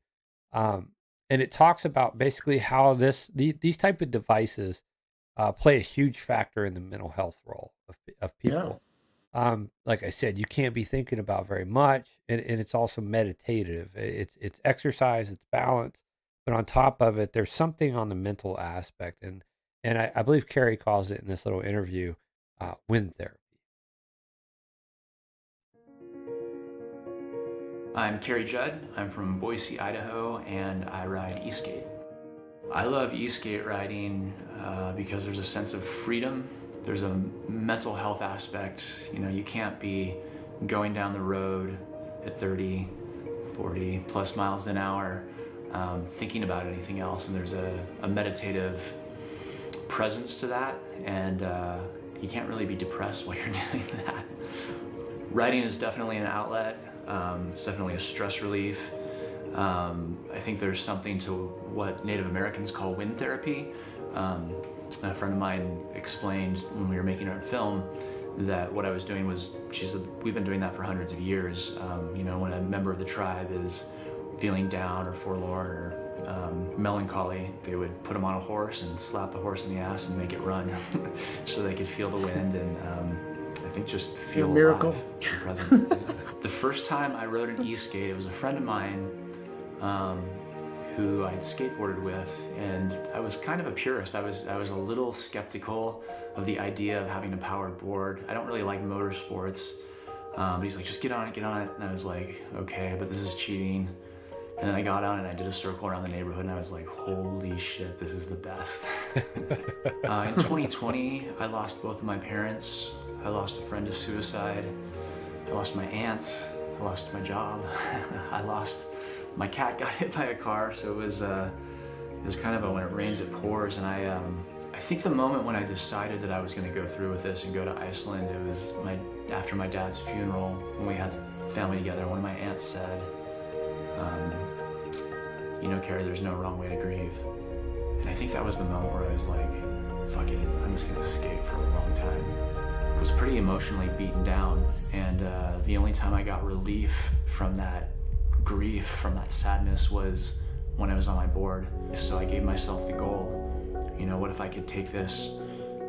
and it talks about basically how these type of devices play a huge factor in the mental health role of people. Like I said, you can't be thinking about very much, and it's also meditative. It's exercise, it's balance. But on top of it, there's something on the mental aspect. And I believe Kerry calls it in this little interview, wind therapy. I'm Kerry Judd. I'm from Boise, Idaho, and I ride e-skate. I love e-skate riding because there's a sense of freedom. There's a mental health aspect. You can't be going down the road at 30, 40 plus miles an hour thinking about anything else, and there's a meditative presence to that, and you can't really be depressed while you're doing that. Riding is definitely an outlet. It's definitely a stress relief. I think there's something to what Native Americans call wind therapy. A friend of mine explained when we were making our film that what I was doing was, she said, we've been doing that for hundreds of years. When a member of the tribe is feeling down or forlorn or melancholy, they would put them on a horse and slap the horse in the ass and make it run so they could feel the wind and I think just feel alive miracle. and present. The first time I rode an e-skate, it was a friend of mine who I'd skateboarded with, and I was kind of a purist. I was a little skeptical of the idea of having a powered board. I don't really like motorsports, but he's like, just get on it. And I was like, okay, but this is cheating. And then I got on and I did a circle around the neighborhood and I was like, holy shit, this is the best. In 2020, I lost both of my parents. I lost a friend to suicide. I lost my aunt. I lost my job. My cat got hit by a car, so it It's kind of a when it rains, it pours, and I think the moment when I decided that I was going to go through with this and go to Iceland, it was after my dad's funeral, when we had family together. One of my aunts said, you know, Carrie, there's no wrong way to grieve. And I think that was the moment where I was like, fuck it, I'm just going to escape for a long time. I was pretty emotionally beaten down, and the only time I got relief from that grief, from that sadness, was when I was on my board. So I gave myself the goal, you know, what if I could take this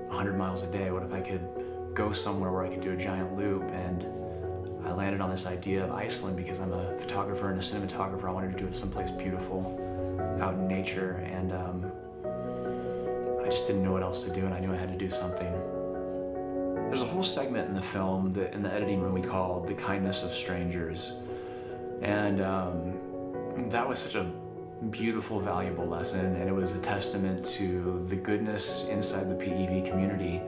100 miles a day? What if I could go somewhere where I could do a giant loop? And I landed on this idea of Iceland because I'm a photographer and a cinematographer. I wanted to do it someplace beautiful, out in nature, and I just didn't know what else to do, and I knew I had to do something. There's a whole segment in the film that in the editing room we called The Kindness of Strangers. And that was such a beautiful, valuable lesson, and it was a testament to the goodness inside the PEV community.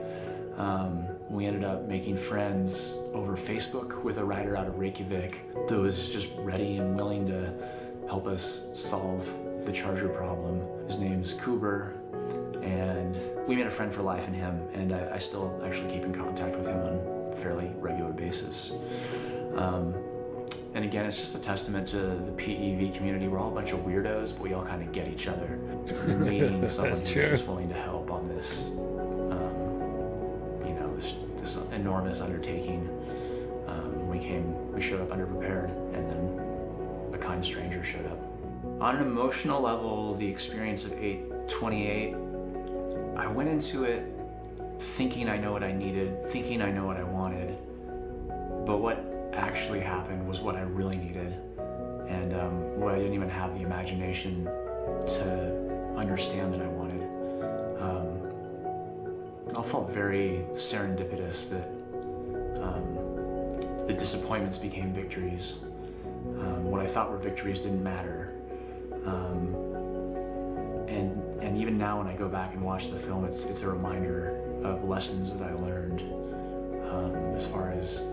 We ended up making friends over Facebook with a writer out of Reykjavik that was just ready and willing to help us solve the charger problem. His name's Kuber, and we made a friend for life in him, and I still actually keep in contact with him on a fairly regular basis. And again, it's just a testament to the PEV community. We're all a bunch of weirdos, but we all kind of get each other. And meeting someone who's just willing to help on this, you know, this enormous undertaking. We showed up underprepared, and then a kind stranger showed up. On an emotional level, the experience of 8/28, I went into it thinking I know what I needed, thinking I know what I wanted, but what actually happened was what I really needed, and what I didn't even have the imagination to understand that I wanted. I felt very serendipitous that the disappointments became victories. What I thought were victories didn't matter. And even now when I go back and watch the film, it's a reminder of lessons that I learned as far as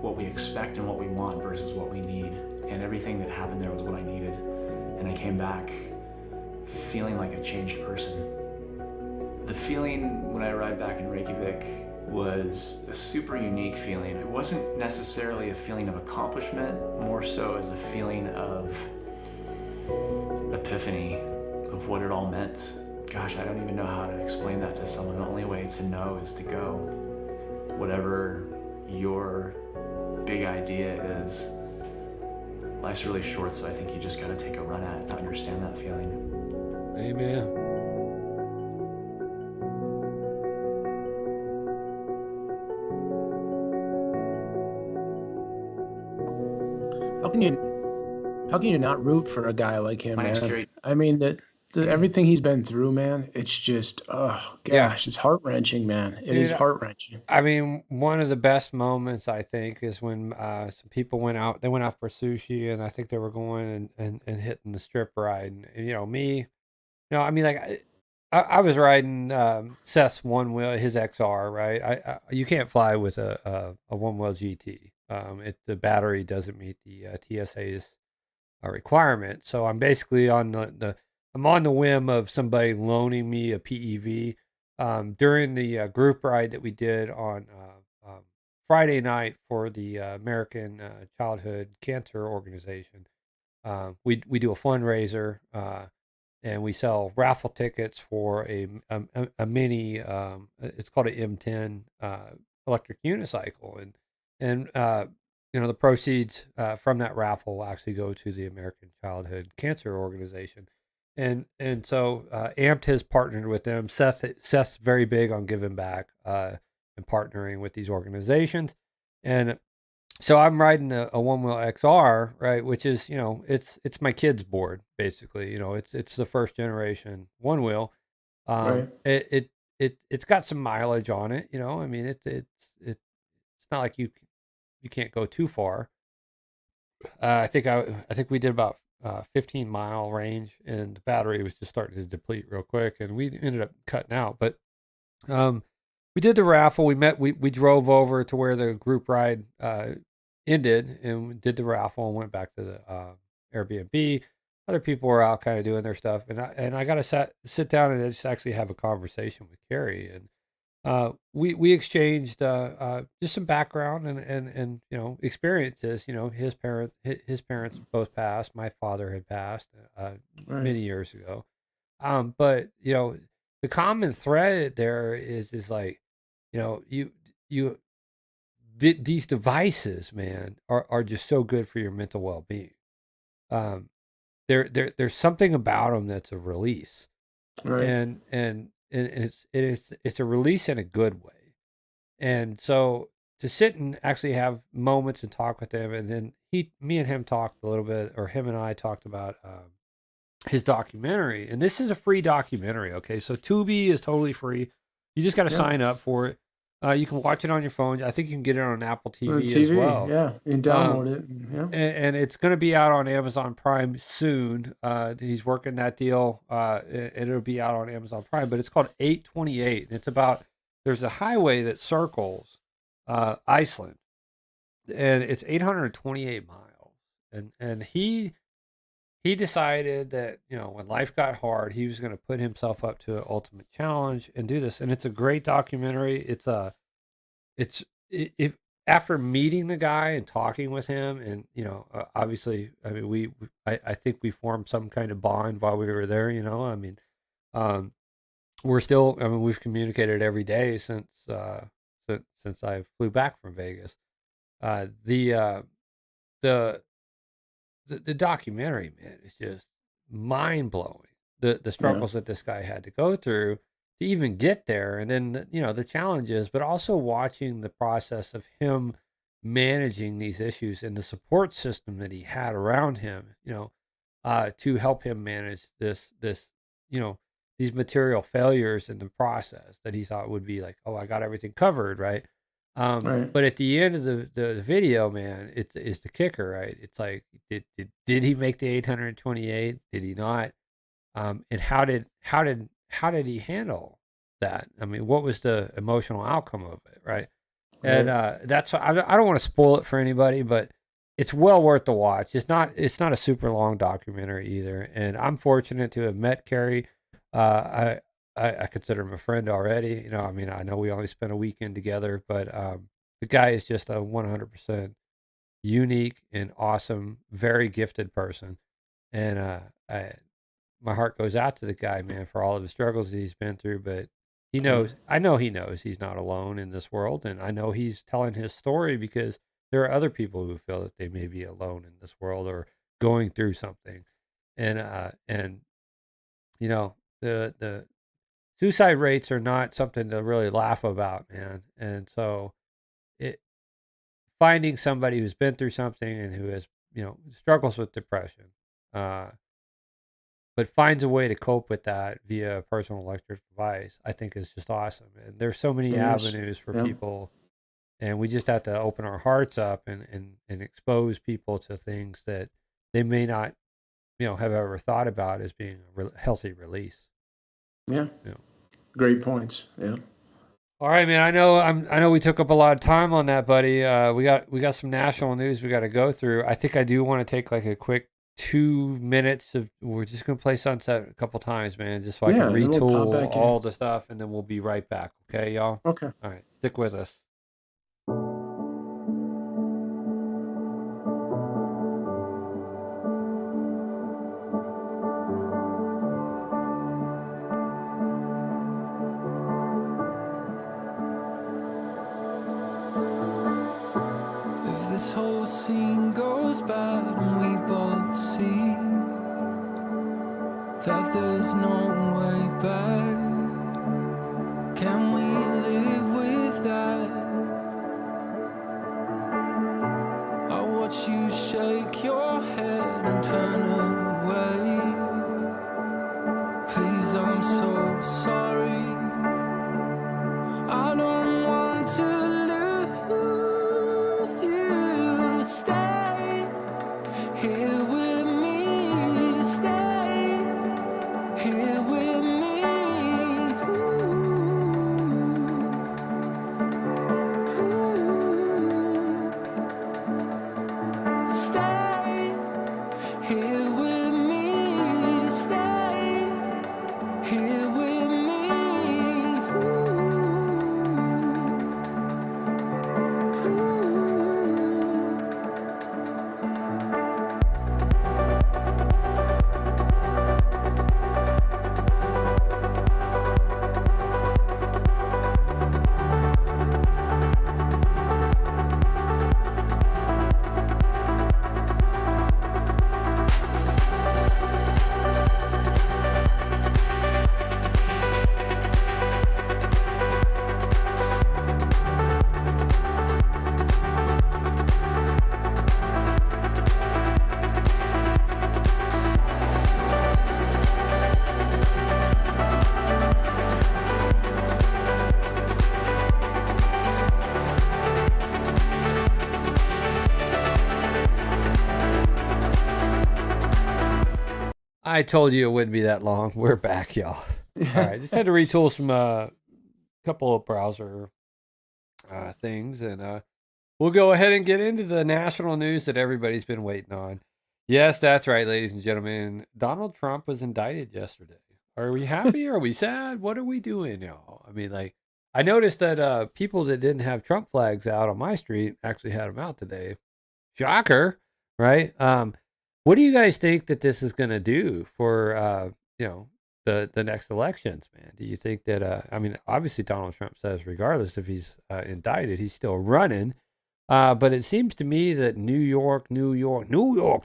what we expect and what we want versus what we need. And everything that happened there was what I needed. And I came back feeling like a changed person. The feeling when I arrived back in Reykjavik was a super unique feeling. It wasn't necessarily a feeling of accomplishment, more so as a feeling of epiphany of what it all meant. Gosh, I don't even know how to explain that to someone. The only way to know is to go. Whatever your big idea is, life's really short, so I think you just gotta take a run at it to understand that feeling. Amen. How can you not root for a guy like him, My name's man? Kerry. I mean, everything he's been through, man, it's just, oh gosh, Yeah. it's heart-wrenching, man. It is Dude, heart-wrenching. I mean, one of the best moments I think is when some people went out. They went out for sushi, and I think they were going and hitting the strip ride. And you know me, you know, I mean, like I was riding Seth's one wheel, his XR, right? You can't fly with a one wheel GT. The battery doesn't meet the TSA's requirement. So I'm basically on I'm on the whim of somebody loaning me a PEV. During the group ride that we did on Friday night for the American Childhood Cancer Organization, we do a fundraiser, and we sell raffle tickets for a mini. It's called an M10 electric unicycle, and you know, the proceeds from that raffle will actually go to the American Childhood Cancer Organization. And so Amped has partnered with them. Seth's very big on giving back and partnering with these organizations. And so I'm riding a one wheel XR, right, which is, you know, it's my kid's board basically. You know, it's the first generation one wheel. Right. It's got some mileage on it. You know, I mean, it's not like you can't go too far. I think we did about 15-mile range, and the battery was just starting to deplete real quick, and we ended up cutting out. But we did the raffle. We drove over to where the group ride ended, and we did the raffle and went back to the Airbnb. other people were out kind of doing their stuff, and I got to sit down and just actually have a conversation with Carrie, and we exchanged just some background and experiences. His parents both passed. My father had passed Right. many years ago. But the common thread there is like, you these devices, man, are just so good for your mental well being. Um, there's something about them that's a release, Right. and it's a release in a good way. And so to sit and actually have moments and talk with him, and then me and him talked a little bit, or him and I talked about his documentary. And this is a free documentary, okay? So Tubi is totally free. You just got to Yeah. sign up for it. You can watch it on your phone. I think you can get it on Apple On TV as well. yeah, you can download it. Yeah. And it's going to be out on Amazon Prime soon. He's working that deal, and it'll be out on Amazon Prime. But it's called 828. And it's about, there's a highway that circles Iceland, and it's 828 miles. And he decided that when life got hard, he was going to put himself up to an ultimate challenge and do this. And it's a great documentary. If after meeting the guy and talking with him, and obviously, I mean, I think we formed some kind of bond while we were there. I mean, we're still, I mean, we've communicated every day since I flew back from Vegas. The documentary, man, is just mind blowing. The struggles that this guy had to go through to even get there, and then the challenges, but also watching the process of him managing these issues and the support system that he had around him, to help him manage this these material failures in the process that he thought would be like, oh, I got everything covered, right? Right. But at the end of the video, man, it's the kicker, right? It's like, did he make the 828? Did he not? And how did he handle that? I mean, what was the emotional outcome of it, right? And that's, I don't want to spoil it for anybody, but it's well worth the watch. It's not a super long documentary either. And I'm fortunate to have met Carrie. I consider him a friend already. I mean, I know we only spent a weekend together, but the guy is just a 100% unique and awesome, very gifted person. And my heart goes out to the guy, man, for all of the struggles that he's been through. But he knows, I know he knows he's not alone in this world. And I know he's telling his story because there are other people who feel that they may be alone in this world or going through something. And the suicide rates are not something to really laugh about, man. And so finding somebody who's been through something and who has, struggles with depression, but finds a way to cope with that via a personal electric device, I think is just awesome. And there's so many avenues for people, and we just have to open our hearts up and expose people to things that they may not, have ever thought about as being a healthy release. Yeah. Great points. Yeah. All right, man. I know we took up a lot of time on that, buddy. We got some national news we got to go through. I think I do want to take like a quick 2 minutes of, we're just gonna play Sunset a couple times, man, just so I can and we'll pop back retool in. all the stuff, and then we'll be right back. Okay, y'all? Okay. All right, stick with us. If this whole scene goes bad and we both see that there's no way back, can we live with that? I watch you shake your head and turn away. Please, I'm so sorry. I don't want to lose you. Stay here with me. Stay here with me. I told you it wouldn't be that long. We're back, y'all. All right, just had to retool some couple of browser things, and we'll go ahead and get into the national news that everybody's been waiting on. Yes, that's right, ladies and gentlemen. Donald Trump was indicted yesterday. Are we happy? Are we sad? What are we doing, y'all? I mean, like, I noticed that people that didn't have Trump flags out on my street actually had them out today. Shocker, right? What do you guys think that this is going to do for the next elections, man? Do you think that I mean, obviously Donald Trump says regardless if he's indicted, he's still running. But it seems to me that New York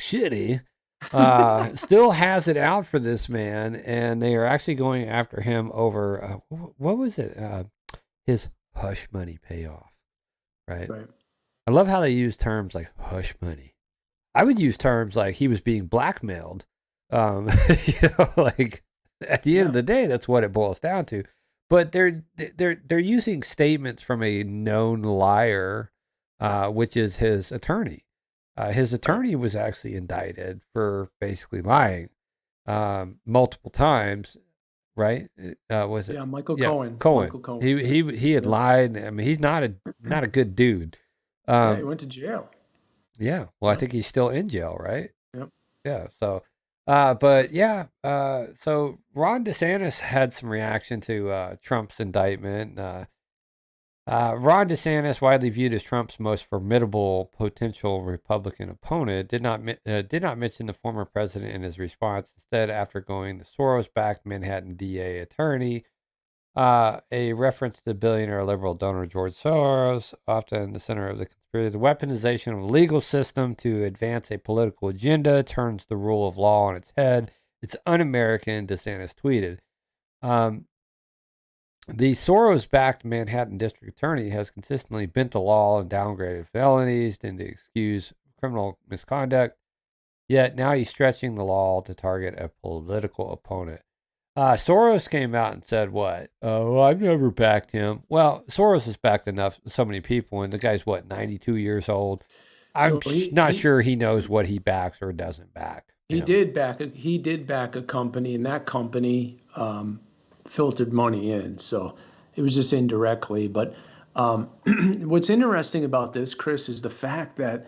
City still has it out for this man, and they are actually going after him over what was it? His hush money payoff, right? I love how they use terms like hush money. I would use terms like he was being blackmailed. Like at the end of the day, that's what it boils down to. But they're using statements from a known liar, which is his attorney. His attorney was actually indicted for basically lying multiple times, right? Was it? Yeah, Michael Cohen. Michael Cohen. He had lied. I mean, he's not a good dude. Yeah, he went to jail. Yeah. Well, I think he's still in jail, right? Yep. Yeah. So, so Ron DeSantis had some reaction to Trump's indictment. Ron DeSantis, widely viewed as Trump's most formidable potential Republican opponent, did not mention the former president in his response. Instead, after going the Soros-backed Manhattan DA attorney, a reference to the billionaire liberal donor George Soros, often in the center of the conspiracy. The weaponization of the legal system to advance a political agenda turns the rule of law on its head. It's un-American, DeSantis tweeted. The Soros-backed Manhattan district attorney has consistently bent the law and downgraded felonies to excuse criminal misconduct, yet now he's stretching the law to target a political opponent. Soros came out and said, what? Oh, I've never backed him. Well, Soros has backed so many people, and the guy's, 92 years old? I'm not sure he knows what he backs or doesn't back. He did back a company, and that company filtered money in. So it was just indirectly. But what's interesting about this, Chris, is the fact that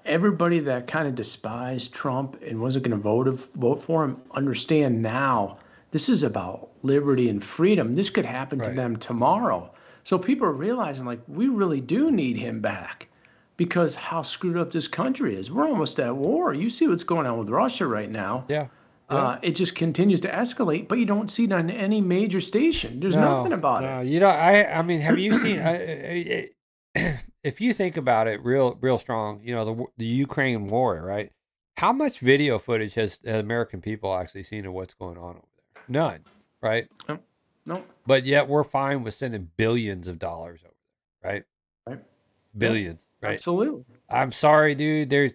everybody that kind of despised Trump and wasn't going to vote for him understand now this is about liberty and freedom. This could happen to them tomorrow. So people are realizing, like, we really do need him back because how screwed up this country is. We're almost at war. You see what's going on with Russia right now. Yeah. It just continues to escalate, but you don't see it on any major station. There's nothing about it. You know, I mean, have you seen? If you think about it, real strong, the Ukraine war, right? How much video footage has American people actually seen of what's going on over there? None, right? No. But yet we're fine with sending billions of dollars over there, right? Right. Billions, right? Absolutely. I'm sorry, dude. There's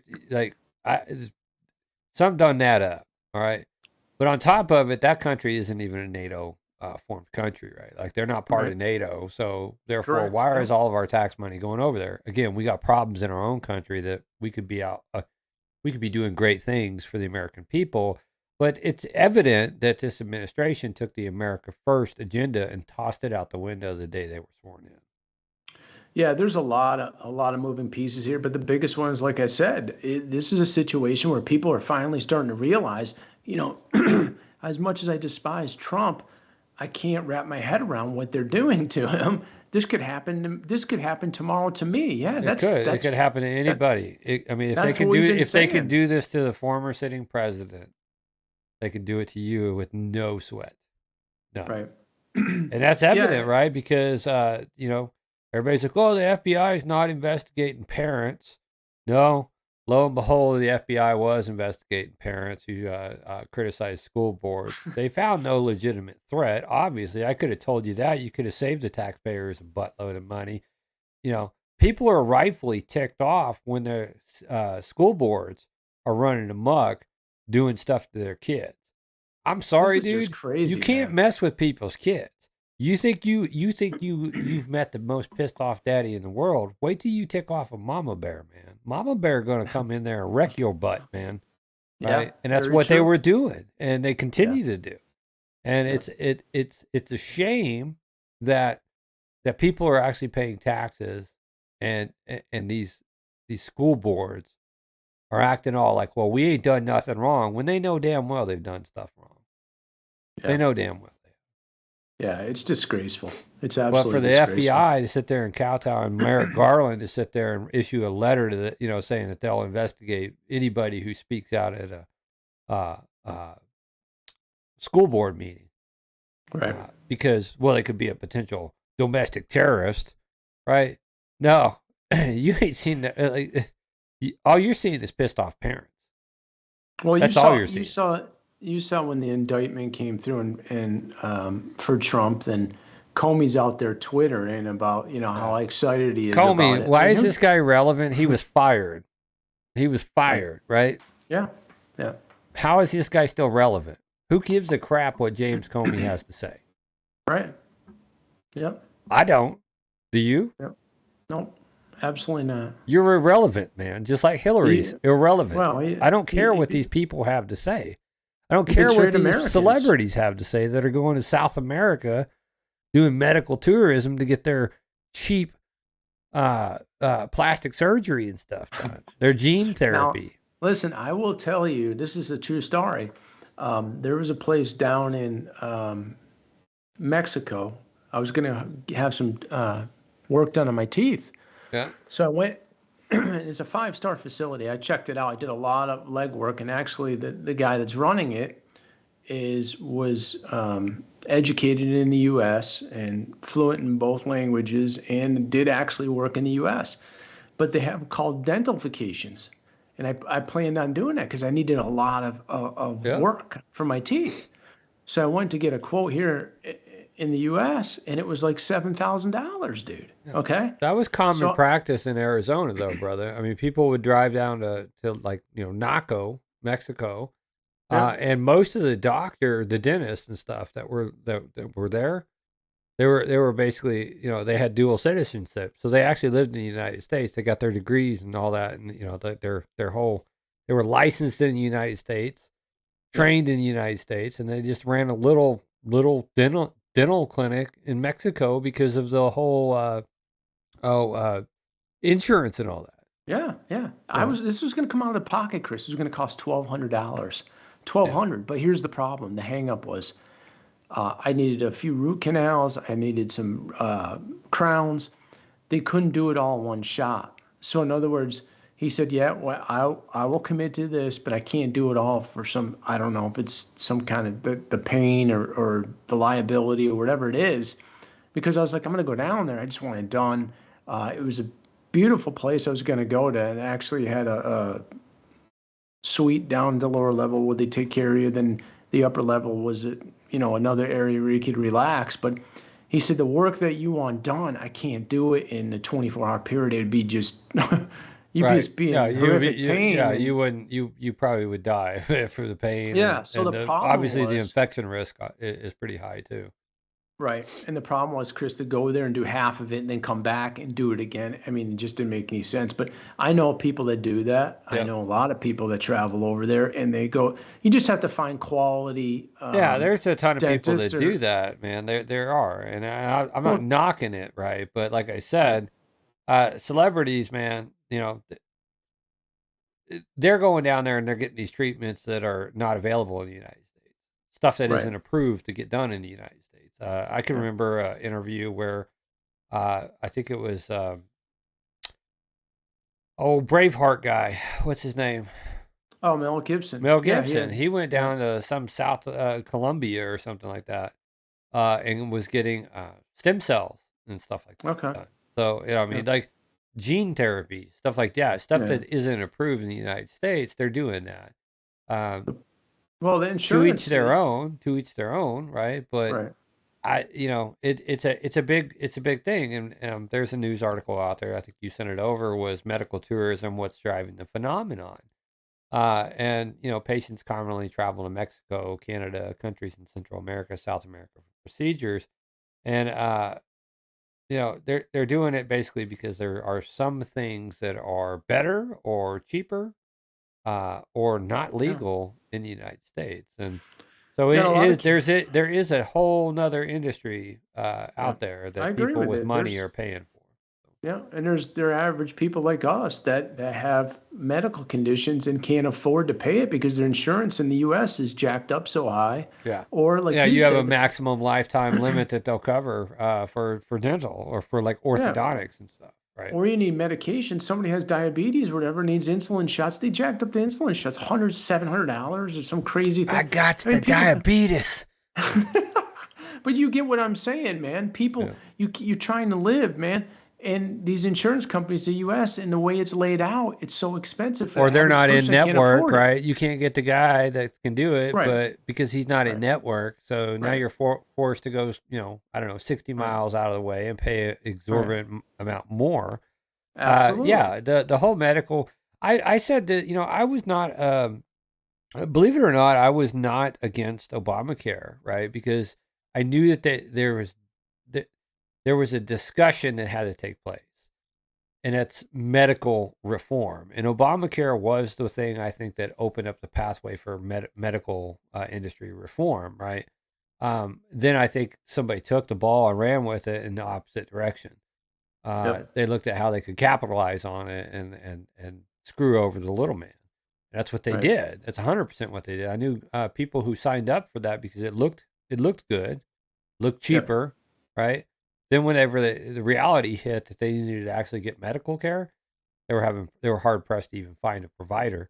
some done that up. All right. But on top of it, that country isn't even a NATO formed country, right? Like they're not part of NATO. So therefore, Correct. why is all of our tax money going over there? Again, we got problems in our own country that we could be we could be doing great things for the American people. But it's evident that this administration took the America First agenda and tossed it out the window the day they were sworn in. Yeah, there's a lot of moving pieces here, but the biggest one is, like I said, this is a situation where people are finally starting to realize, as much as I despise Trump, I can't wrap my head around what they're doing to him. This could happen. This could happen tomorrow to me. Yeah, it could happen to anybody. If they can do this to the former sitting president, they can do it to you with no sweat. None. Right. And that's evident, right? Because everybody's like, oh, the FBI is not investigating parents. No, lo and behold, the FBI was investigating parents who criticized school boards. They found no legitimate threat. Obviously, I could have told you that. You could have saved the taxpayers a buttload of money. People are rightfully ticked off when their school boards are running amok, doing stuff to their kids. I'm sorry, dude. Crazy, you can't mess with people's kids. You think you've met the most pissed off daddy in the world. Wait till you tick off a mama bear, man. Mama bear gonna come in there and wreck your butt, man. Yeah, right? And that's very what they true. were doing, and they continue to do. And it's a shame that people are actually paying taxes, and these school boards are acting all like, well, we ain't done nothing wrong, when they know damn well they've done stuff wrong. They Yeah. know damn well. Yeah, it's disgraceful. It's But for absolutely the disgraceful. FBI to sit there and kowtow, and Merrick Garland to sit there and issue a letter to saying that they'll investigate anybody who speaks out at a school board meeting, Right. because, well, they could be a potential domestic terrorist, right? No, you ain't seen that. All you're seeing is pissed off parents. Well, That's all you're seeing. You saw when the indictment came through and for Trump, then Comey's out there twittering about how excited he is about Comey, it. why is this guy relevant? He was fired. He was fired, right? Yeah, yeah. How is this guy still relevant? Who gives a crap what James Comey has to say? Right. Yep. I don't. Do you? Yep. Nope. Absolutely not. You're irrelevant, man. Just like Hillary's irrelevant. Well, I don't care what these people have to say. I don't care what betrayed these Americans. celebrities have to say that are going to South America doing medical tourism to get their cheap plastic surgery and stuff done. Their gene therapy. Now, listen, I will tell you, this is a true story. There was a place down in Mexico. I was going to have some work done on my teeth. Yeah. So I went, it's a 5-star facility. I checked it out. I did a lot of legwork, and actually the guy that's running it was educated in the U.S. and fluent in both languages and did actually work in the U.S. But they have called dental vacations. And I planned on doing that because I needed a lot of work for my teeth. So I went to get a quote here in the U.S. and it was like $7,000, dude. Yeah. Okay. That was common practice in Arizona, though, brother. I mean, people would drive down to like, Naco, Mexico, and most of the dentists and stuff that were there, they were basically, they had dual citizenship, so they actually lived in the United States. They got their degrees and all that, and they were licensed in the United States, trained in the United States, and they just ran a little dental clinic in Mexico because of the whole insurance and all that. Yeah. This was going to come out of pocket, Chris. It was going to cost $1,200. $1,200. But here's the problem. The hang up was I needed a few root canals. I needed some crowns. They couldn't do it all in one shot. So in other words, he said, yeah, well, I will commit to this, but I can't do it all for some, I don't know if it's some kind of the pain or the liability or whatever it is. Because I was like, I'm going to go down there. I just want it done. It was a beautiful place I was going to go to, and actually had a suite down the lower level where they take care of you. Then the upper level was another area where you could relax. But he said, the work that you want done, I can't do it in a 24-hour period. It'd be just you'd just be in horrific pain. Yeah, you wouldn't. You probably would die for the pain. Yeah. So the problem obviously the was, infection risk is pretty high too. right. And the problem was, Chris, to go there and do half of it and then come back and do it again. I mean, it just didn't make any sense. But I know people that do that. Yeah. I know a lot of people that travel over there and they go, you just have to find quality. Yeah, there's a ton of people that dentist do that, man. There are. And I'm not knocking it, right? But like I said, celebrities, man, they're going down there and they're getting these treatments that are not available in the United States. Stuff that isn't approved to get done in the United States. I can remember an interview where I think it was Braveheart guy. What's his name? Oh, Mel Gibson. Mel Gibson. He went down to some South Colombia or something like that, and was getting stem cells and stuff like that. Okay. So I mean, like gene therapy, stuff like that, stuff that isn't approved in the United States. They're doing that. Well, the insurance. To each their own, right? But it's a big thing, and there's a news article out there. I think you sent it over. Was medical tourism what's driving the phenomenon? And patients commonly travel to Mexico, Canada, countries in Central America, South America for procedures, and they're doing it basically because there are some things that are better or cheaper or not legal in the United States. And so Yeah, it a lot is, of there is a whole nother industry out there I that agree people with with it. money There's are paying for. Yeah, and there are average people like us that have medical conditions and can't afford to pay it because their insurance in the U.S. is jacked up so high. Yeah. Or like Yeah, you you have a said, maximum lifetime limit that they'll cover for dental or for like yeah, orthodontics and stuff, right? or you need medication. Somebody has diabetes or whatever, needs insulin shots. They jacked up the insulin shots, $700 or some crazy I thing. got I mean, the diabetes. but you get what I'm saying, man. People, Yeah. you're trying to live, man. And these insurance companies, the U.S., and the way it's laid out, it's so expensive for Or the they're average not in person that can't network, afford it. right? You can't get the guy that can do it, Right, but because he's not in right, network, so now right, you're forced to go, I don't know, 60 right, miles out of the way and pay an right. exorbitant amount more. Absolutely. Yeah, the whole medical. I said that I was not, believe it or not, I was not against Obamacare, right? Because I knew that that there was a discussion that had to take place, and it's medical reform. And Obamacare was the thing I think that opened up the pathway for medical industry reform, right? Then I think somebody took the ball and ran with it in the opposite direction. Yep. They looked at how they could capitalize on it and screw over the little man. And that's what they Right. did. That's 100% what they did. I knew people who signed up for that because it looked good, looked Yep. cheaper, right? Then whenever the reality hit that they needed to actually get medical care, they were hard pressed to even find a provider,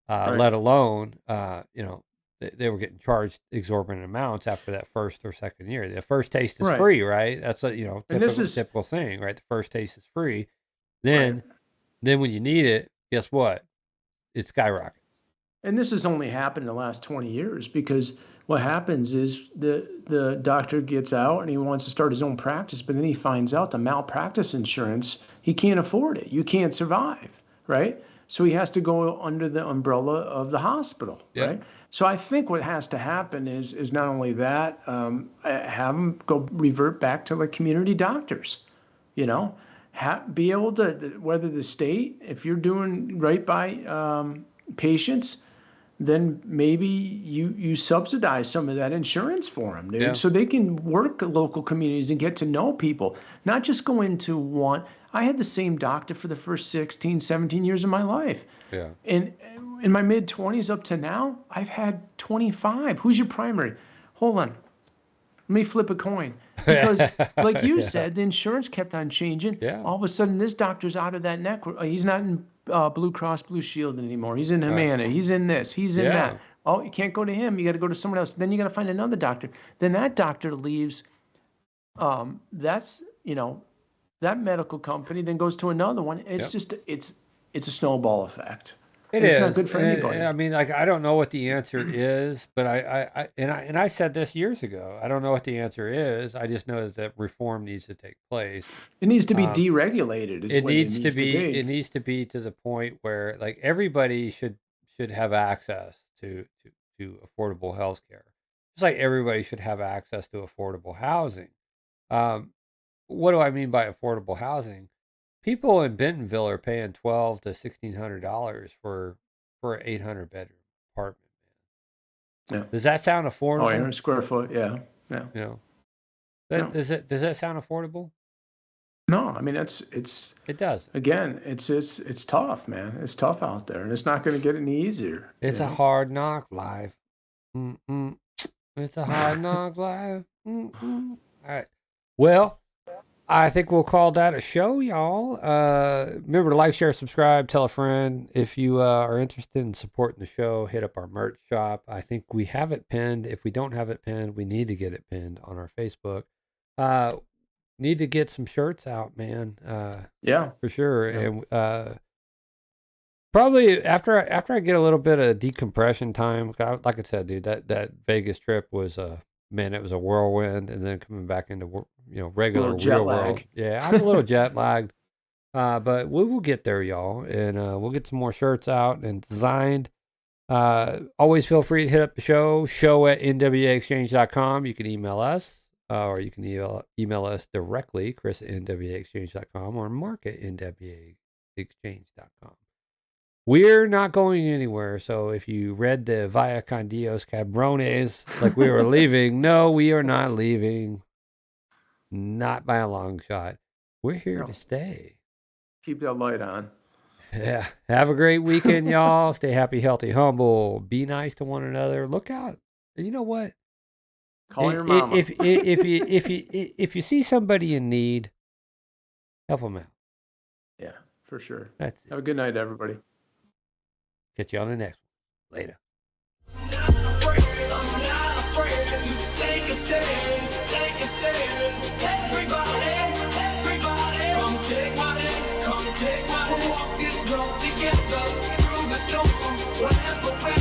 Right. let alone they were getting charged exorbitant amounts after that first or second year. The first taste is Right. free, right? That's a And this is typical thing, right? The first taste is free. right. Then when you need it, guess what? It skyrockets. And this has only happened in the last 20 years because what happens is the doctor gets out and he wants to start his own practice, but then he finds out the malpractice insurance, he can't afford it. You can't survive, right? So he has to go under the umbrella of the hospital, Yep. right? So I think what has to happen is not only that, have them go revert back to like community doctors, you know, be able to, whether the state, if you're doing right by patients, then maybe you subsidize some of that insurance for them, dude, Yeah. so they can work at local communities and get to know people, not just go into one. I had the same doctor for the first 16, 17 years of my life. Yeah. And in my mid 20s up to now, I've had 25. Who's your primary? Hold on. Let me flip a coin. Because, like you Yeah. said, the insurance kept on changing. Yeah. All of a sudden, this doctor's out of that network. He's not in Blue Cross Blue Shield anymore. He's in Right. Humana. He's in this. He's in Yeah. that. Oh, you can't go to him. You got to go to someone else. Then you got to find another doctor. Then that doctor leaves. That's that medical company then goes to another one. It's Yep. just it's a snowball effect. It And it's not is. good for anybody. I mean, like, I don't know what the answer is, but I said this years ago. I don't know what the answer is. I just know that reform needs to take place. It needs to be Um, deregulated. Is it what needs it to needs to be. be. It needs to be to the point where like everybody should have access to affordable health care, just like everybody should have access to affordable housing. Um, what do I mean by affordable housing? People in Bentonville are paying $1,200 to $1,600 for an 800-bedroom apartment. Yeah. Does that sound Oh, affordable? 800 square foot. Yeah. Yeah. You know, No. does that sound affordable? No, I mean it's It doesn't. again, it's tough, man. It's tough out there, and it's not going to get any easier. It's a hard knock life. Mm-mm. It's a hard knock life. Mm-mm. All right. Well, I think we'll call that a show, y'all. Remember to like, share, subscribe, tell a friend. If you are interested in supporting the show, hit up our merch shop. I think we have it pinned. If we don't have it pinned, we need to get it pinned on our Facebook. Need to get some shirts out, man. Yeah. For sure. Yeah. And probably after I get a little bit of decompression time, like I said, dude, that Vegas trip was man, it was a whirlwind, and then coming back into regular Little jet real world. lag. Yeah, I'm a little jet lagged, but we will get there, y'all, and we'll get some more shirts out and designed. Always feel free to hit up the show at nwaexchange.com. You can email us, or you can email us directly, Chris at nwaexchange.com, or Mark at nwaexchange.com. We're not going anywhere. So if you read the Via Con Dios Cabrones like we were leaving, no, we are not leaving. Not by a long shot. We're here to stay. Keep that light on. Yeah. Have a great weekend, y'all. Stay happy, healthy, humble. Be nice to one another. Look out. You know what? Call your mama. If you see somebody in need, help them out. Yeah, for sure. That's it. Have a good night, everybody. Catch you on the next one. Later. I'm not afraid to take a stand, take a stand. Everybody, come take my hand, come take my hand. We'll walk this road together through the storm, whatever.